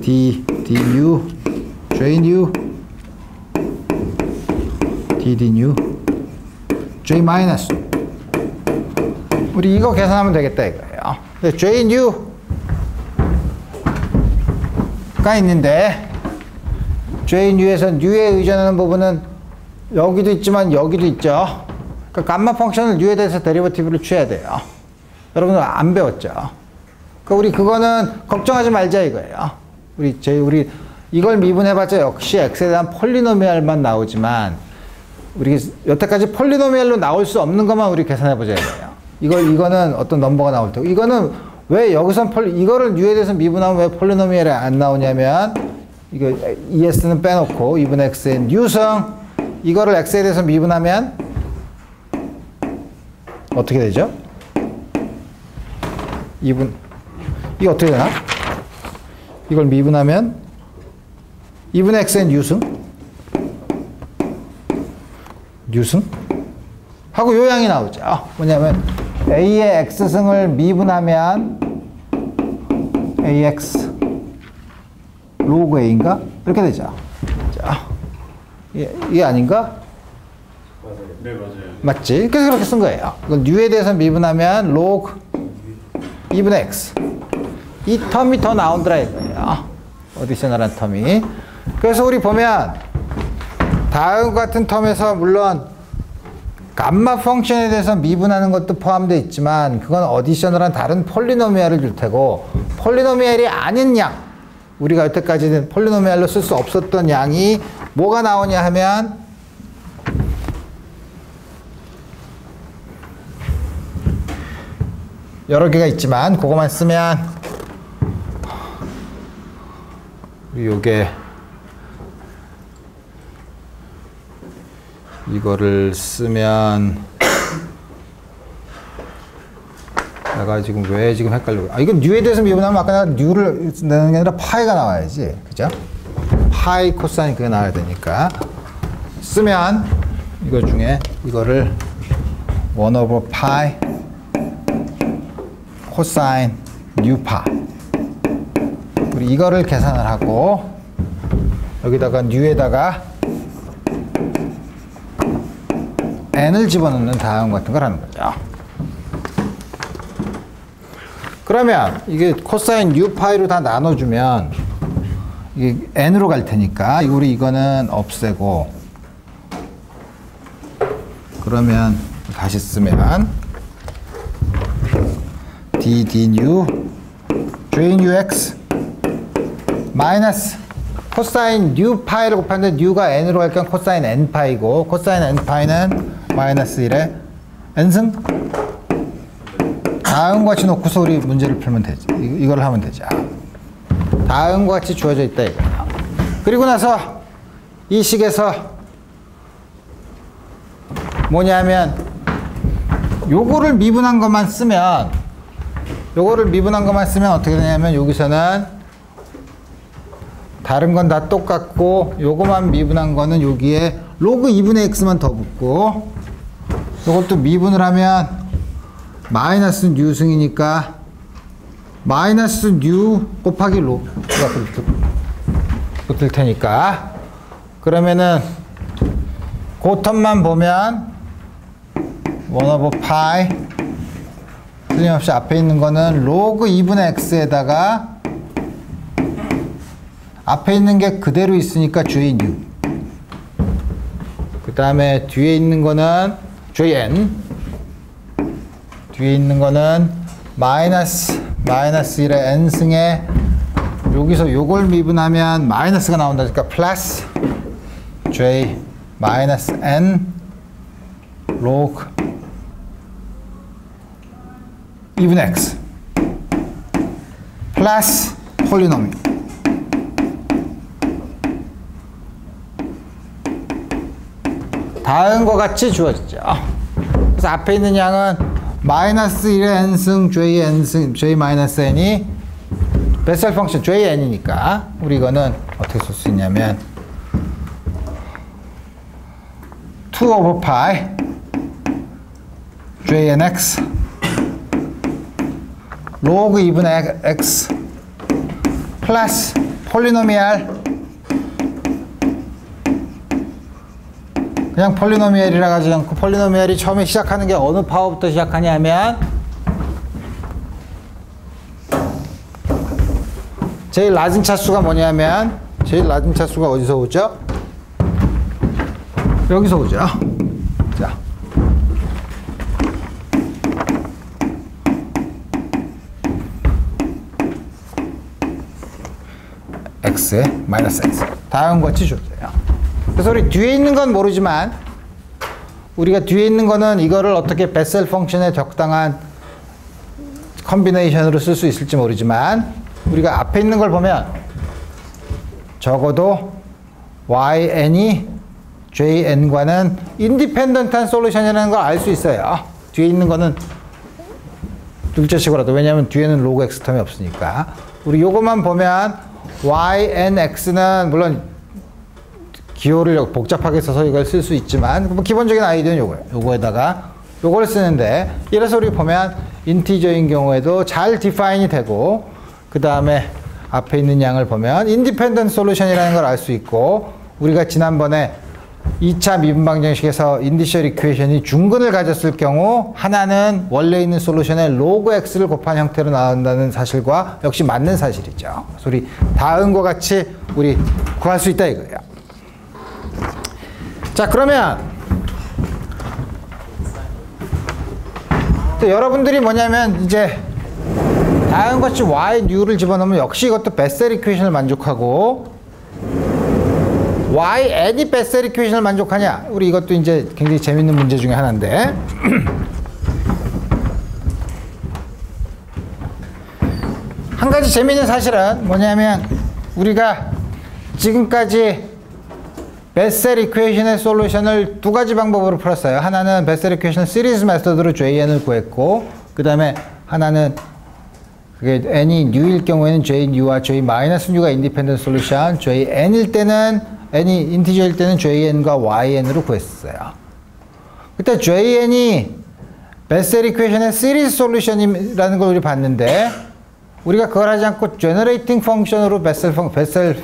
D U J U D U J 마이너스 우리 이거 계산하면 되겠다 이거예요. J U가 있는데 J U에서 U에 의존하는 부분은 여기도 있지만 여기도 있죠. 그러니까 감마 펑션을 U에 대해서 데리버티브를 취해야 돼요. 여러분들 안 배웠죠? 그러니까 우리 그거는 걱정하지 말자 이거예요. 우리 이걸 미분해봤자 역시 X에 대한 폴리노미알만 나오지만 우리 여태까지 폴리노미알로 나올 수 없는 것만 우리 계산해보자 이거예요. 이거는 어떤 넘버가 나올 테고 이거는 왜 여기선 이거를 U에 대해서 미분하면 왜 폴리노미알이 안 나오냐면 이거 ES는 빼놓고 2분의 X의 U승 이거를 X에 대해서 미분하면 어떻게 되죠? 2분 이거 어떻게 되나? 이걸 미분하면 2분의 X의 U승 하고 요양이 나오죠. 뭐냐면 A의 X승을 미분하면 AX 로그 A인가? 이렇게 되죠. 자, 이게 아닌가? 맞아요. 네, 맞아요. 맞지? 그래서 그렇게 쓴 거예요. 이건 U에 대해서 미분하면 로그 2분의 X. 이 텀이 더 나온더라 이거예요. 어디셔널한 텀이. 그래서 우리 보면 다음 같은 텀에서 물론 감마 펑션에 대해서 미분하는 것도 포함되어 있지만 그건 어디셔널한 다른 폴리노미알을 줄 테고 폴리노미알이 아닌 양 우리가 여태까지는 폴리노미알로 쓸 수 없었던 양이 뭐가 나오냐 하면 여러 개가 있지만 그거만 쓰면 요게 이거를 쓰면 내가 지금 왜 지금 헷갈려 이건 U에 대해서 미분하면 아까 내가 U를 내는 게 아니라 파이가 나와야지 그죠? 파이 코사인 그게 나와야 되니까 쓰면 이거 중에 이거를 1 over 파이 코사인 뉴파 우리 이거를 계산을 하고 여기다가 U에다가 n을 집어넣는 다음 같은 걸 하는 거죠. 그러면 이게 코사인 U파이로 다 나눠주면 이게 n으로 갈 테니까 우리 이거는 없애고 그러면 다시 쓰면 d nu j ux 마이너스 코사인 U파이를 곱하는데 U가 n으로 갈까 코사인 n파이고 코사인 n파이는 마이너스 1에 n승 다음과 같이 놓고서 우리 문제를 풀면 되지. 이걸 하면 되죠. 다음과 같이 주어져 있다 이거예요. 그리고 나서 이 식에서 뭐냐면 요거를 미분한 것만 쓰면 어떻게 되냐면 여기서는 다른 건 다 똑같고 요거만 미분한 거는 여기에 로그 2분의 x만 더 붙고 요것도 미분을 하면 마이너스 뉴승이니까 마이너스 뉴 곱하기 로그가 붙을 테니까 그러면은 그 텀만 보면 1 over 파이 틀림없이 앞에 있는 거는 로그 2분의 x에다가 앞에 있는 게 그대로 있으니까 jn 그 다음에 뒤에 있는 거는 jn 뒤에 있는 거는 마이너스 1의 n승에 여기서 요걸 미분하면 마이너스가 나온다니까 플러스 j 마이너스 n 로그 2분의 x 플러스 폴리노미 다음과 같이 주어지죠. 그래서 앞에 있는 양은 마이너스 1의 n승 j 마이너스 n이 베셀 펑션 jn이니까 우리 이거는 어떻게 쓸 수 있냐면 2 over pi JNX 로그 2분의 x 플러스 폴리노미알 그냥 폴리노미알이라 가지 않고 폴리노미알이 처음에 시작하는 게 어느 파워부터 시작하냐면 제일 낮은 차수가 뭐냐면 제일 낮은 차수가 어디서 오죠? 여기서 오죠. 자. x 마이너스 x 다음과 같이 줘져요. 그래서 우리 뒤에 있는 건 모르지만 우리가 뒤에 있는 거는 이거를 어떻게 베셀 펑션의 적당한 컨비네이션으로 쓸 수 있을지 모르지만 우리가 앞에 있는 걸 보면 적어도yn이 jn과는 인디펜던트한 솔루션이라는 걸 알 수 있어요. 뒤에 있는 거는 둘째치고라도 왜냐하면 뒤에는 로그 x 텀이 없으니까 우리 요것만 보면 ynx는 물론 기호를 복잡하게 써서 이걸 쓸 수 있지만 뭐 기본적인 아이디어는 요거예요. 요거에다가 요걸 쓰는데 이래서 우리 보면 인티저인 경우에도 잘 디파인이 되고 그 다음에 앞에 있는 양을 보면 인디펜던트 솔루션이라는 걸 알 수 있고 우리가 지난번에 2차 미분 방정식에서 인디셜 이퀘이션이 중근을 가졌을 경우 하나는 원래 있는 솔루션에 로그 x를 곱한 형태로 나온다는 사실과 역시 맞는 사실이죠. 그래서 우리 다음과 같이 우리 구할 수 있다 이거예요. 자 그러면 또 여러분들이 뭐냐면 이제 다음과 같이 y 뉴를 집어넣으면 역시 이것도 베셀 이퀘이션을 만족하고 yn이 베셀 이퀘이션을 만족하냐? 우리 이것도 이제 굉장히 재밌는 문제 중에 하나인데 한 가지 재밌는 사실은 뭐냐면 우리가 지금까지 베셀 이퀘이션의 솔루션을 두 가지 방법으로 풀었어요. 하나는 베셀 이퀘이션 시리즈 메소드로 JN을 구했고 그 다음에 하나는 그게 n이 뉴일 경우에는 JNU와 J-N가 인디펜던트 솔루션, JN일 때는 n이 인티저일 때는 JN과 YN으로 구했어요. 그때 JN이 베셀 이퀘이션의 시리즈 솔루션이라는 걸 우리 봤는데 우리가 그걸 하지 않고 제너레이팅 펑션으로 베셀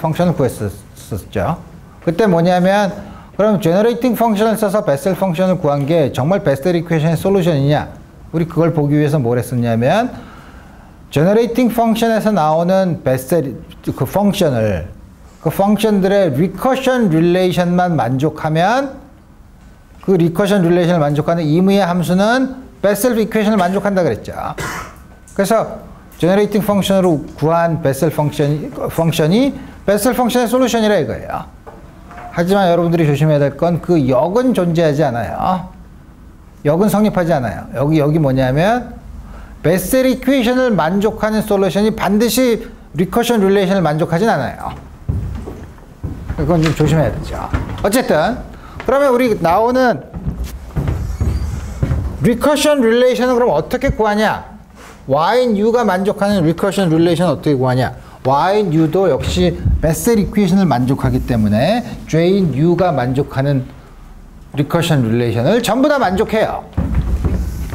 펑션을 구했었죠. 그때 뭐냐면 그럼 제너레이팅 펑션을 써서 베셀 펑션을 구한 게 정말 베셀 이퀘이션의 솔루션이냐? 우리 그걸 보기 위해서 뭘 했었냐면 제너레이팅 펑션에서 나오는 베셀 그 펑션들의 리커션 릴레이션만 만족하면 그 리커션 릴레이션을 만족하는 임의의 함수는 베셀 이퀘이션을 만족한다 그랬죠. 그래서 제너레이팅 펑션으로 구한 베셀 펑션이 베셀 펑션의 솔루션이라 이거예요. 하지만 여러분들이 조심해야 될 건 그 역은 존재하지 않아요. 역은 성립하지 않아요. 여기 뭐냐면 베셀 이퀘이션을 만족하는 솔루션이 반드시 리커션 릴레이션을 만족하진 않아요. 그건 좀 조심해야 되죠. 어쨌든 그러면 우리 나오는 리커션 릴레이션은 그럼 어떻게 구하냐? YNU가 만족하는 리커션 릴레이션은 어떻게 구하냐? YNU도 역시 베셀 이퀘이션을 만족하기 때문에 JNU가 만족하는 리커션 릴레이션을 전부 다 만족해요.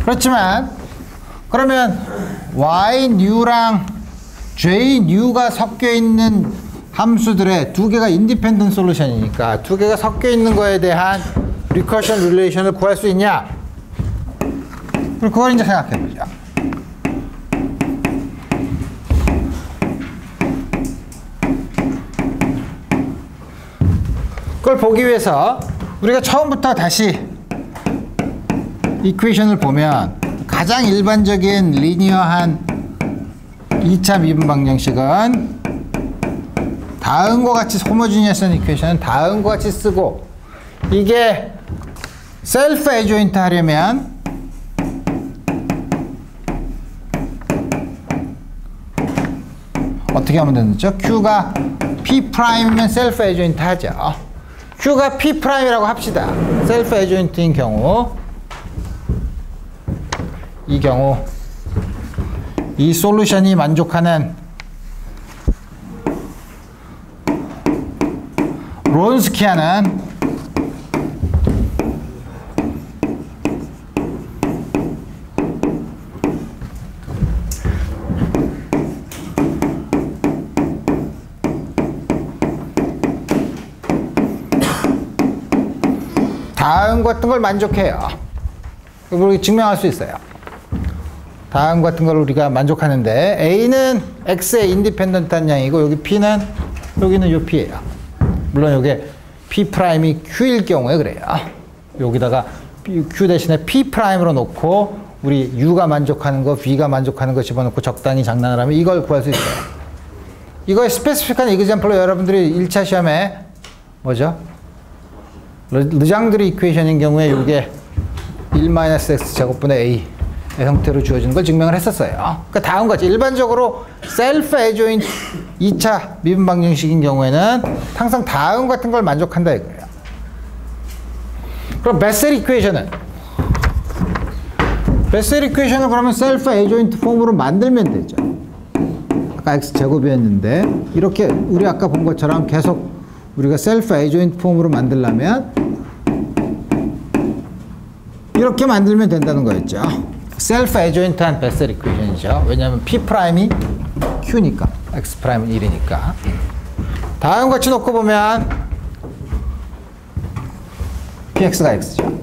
그렇지만 그러면 YNU랑 JNU가 섞여 있는 함수들의 두 개가 인디펜던트 솔루션이니까 두 개가 섞여 있는 거에 대한 리커션 릴레이션을 구할 수 있냐? 그걸 이제 생각해 보죠. 그걸 보기 위해서 우리가 처음부터 다시 이퀘이션을 보면 가장 일반적인 리니어한 2차 미분 방정식은 다음과 같이 호모지니어스 이퀘이션은 다음과 같이 쓰고 이게 셀프 에조인트 하려면 어떻게 하면 되는지요? Q가 P'이면 셀프 에조인트 하죠. Q가 P'이라고 합시다. 셀프 에조인트인 경우 이 경우 이 솔루션이 만족하는 론스키아는 다음 같은 걸 만족해요. 우리 증명할 수 있어요. 다음 같은 걸 우리가 만족하는데 A는 X의 인디펜던트한 양이고 여기 P는 여기는 요 P예요. 물론 이게 P'이 Q일 경우에 그래요. 여기다가 Q 대신에 P'으로 놓고 우리 U가 만족하는 거, V가 만족하는 거 집어넣고 적당히 장난을 하면 이걸 구할 수 있어요. 이거의 스페시픽한 이그젬플로 여러분들이 1차 시험에 뭐죠? 르장드르 이퀘이션인 경우에 이게 1-x-제곱분의 A의 형태로 주어진 걸 증명을 했었어요. 그러니까 다음 같이 일반적으로 셀프 에조인트 2차 미분 방정식인 경우에는 항상 다음 같은 걸 만족한다 이거예요. 그럼 베셀 이퀘이션은? 베셀 이퀘이션을 그러면 셀프 에조인트 폼으로 만들면 되죠. 아까 x제곱이었는데 이렇게 우리 아까 본 것처럼 계속 우리가 셀프 에조인트 폼으로 만들려면 이렇게 만들면 된다는 거였죠. 셀프 에조인트한 베셀 이퀘이션이죠. 왜냐하면 P'이 Q니까 X'은 1이니까. 다음 같이 놓고 보면 PX가 X죠.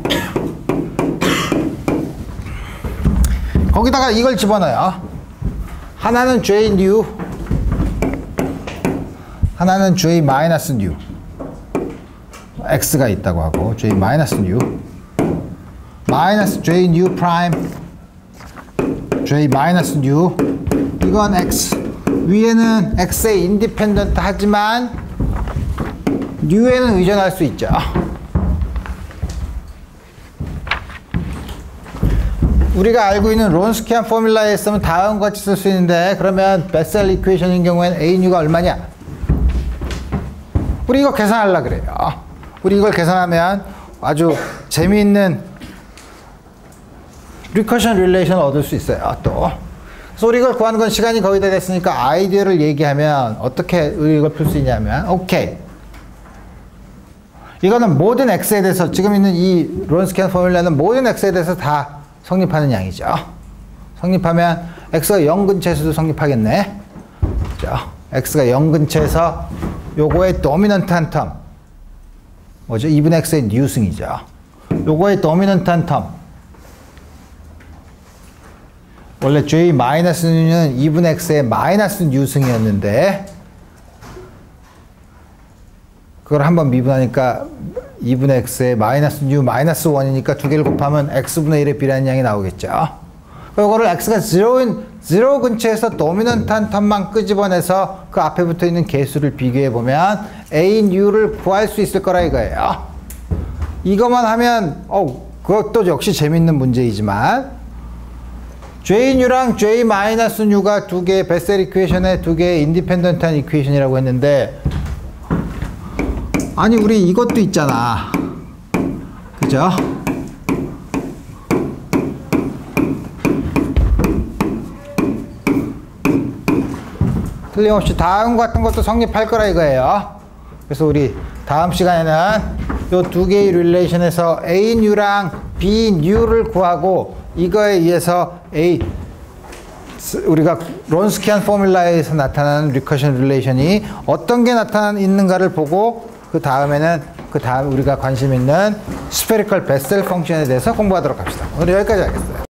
거기다가 이걸 집어넣어요. 하나는 J new, 하나는 J 마이너스 new. X가 있다고 하고 J 마이너스 new, 마이너스 J new 프라임, J 마이너스 new. 이건 X. 위에는 X의 인디펜던트 하지만 new에는 의존할 수 있죠. 우리가 알고 있는 론스키안 포뮬라에 있으면 다음과 같이 쓸 수 있는데 그러면 베셀 이퀘이션인 경우에는 A 뉴가 얼마냐? 우리 이거 계산하려고 그래요. 우리 이걸 계산하면 아주 재미있는 리커션 릴레이션을 얻을 수 있어요. 또 그래서 우리 이걸 구하는 건 시간이 거의 다 됐으니까 아이디어를 얘기하면 어떻게 우리 이걸 풀 수 있냐면 오케이, 이거는 모든 x에 대해서 지금 있는 이 론스키안 포뮬라는 모든 x에 대해서 다 성립하는 양이죠. 성립하면 x가 0 근처에서도 성립하겠네. 그죠? x가 0 근처에서 요거의 도미넌트한 텀 뭐죠? 2분의 x의 뉴승이죠. 요거의 도미넌트한 텀 원래 j 마이너스 뉴는 2분의 x의 마이너스 뉴승이었는데 그걸 한번 미분하니까 2분의 x의 마이너스 뉴 마이너스 1이니까 두 개를 곱하면 x분의 1에 비례하는 양이 나오겠죠. 이거를 x가 0 근처에서 도미넌트한 텀만 끄집어내서 그 앞에 붙어 있는 개수를 비교해 보면 a 뉴를 구할 수 있을 거라 이거예요. 이것만 하면 그것도 역시 재밌는 문제이지만 j 뉴랑 j 마이너스 뉴가 두 개의 베셀 이퀘이션의 두 개의 인디펜던트한 이퀘이션이라고 했는데 아니 우리 이것도 있잖아. 그죠? 틀림없이 다음 같은 것도 성립할 거라 이거예요. 그래서 우리 다음 시간에는 이 두 개의 릴레이션에서 A 뉴랑 B 뉴를 구하고 이거에 의해서 우리가 론스키안 포뮬라에서 나타나는 리커션 릴레이션이 어떤 게 있는가를 보고 그 다음 우리가 관심 있는 스페리컬 베셀 펑션에 대해서 공부하도록 합시다. 오늘 여기까지 하겠습니다.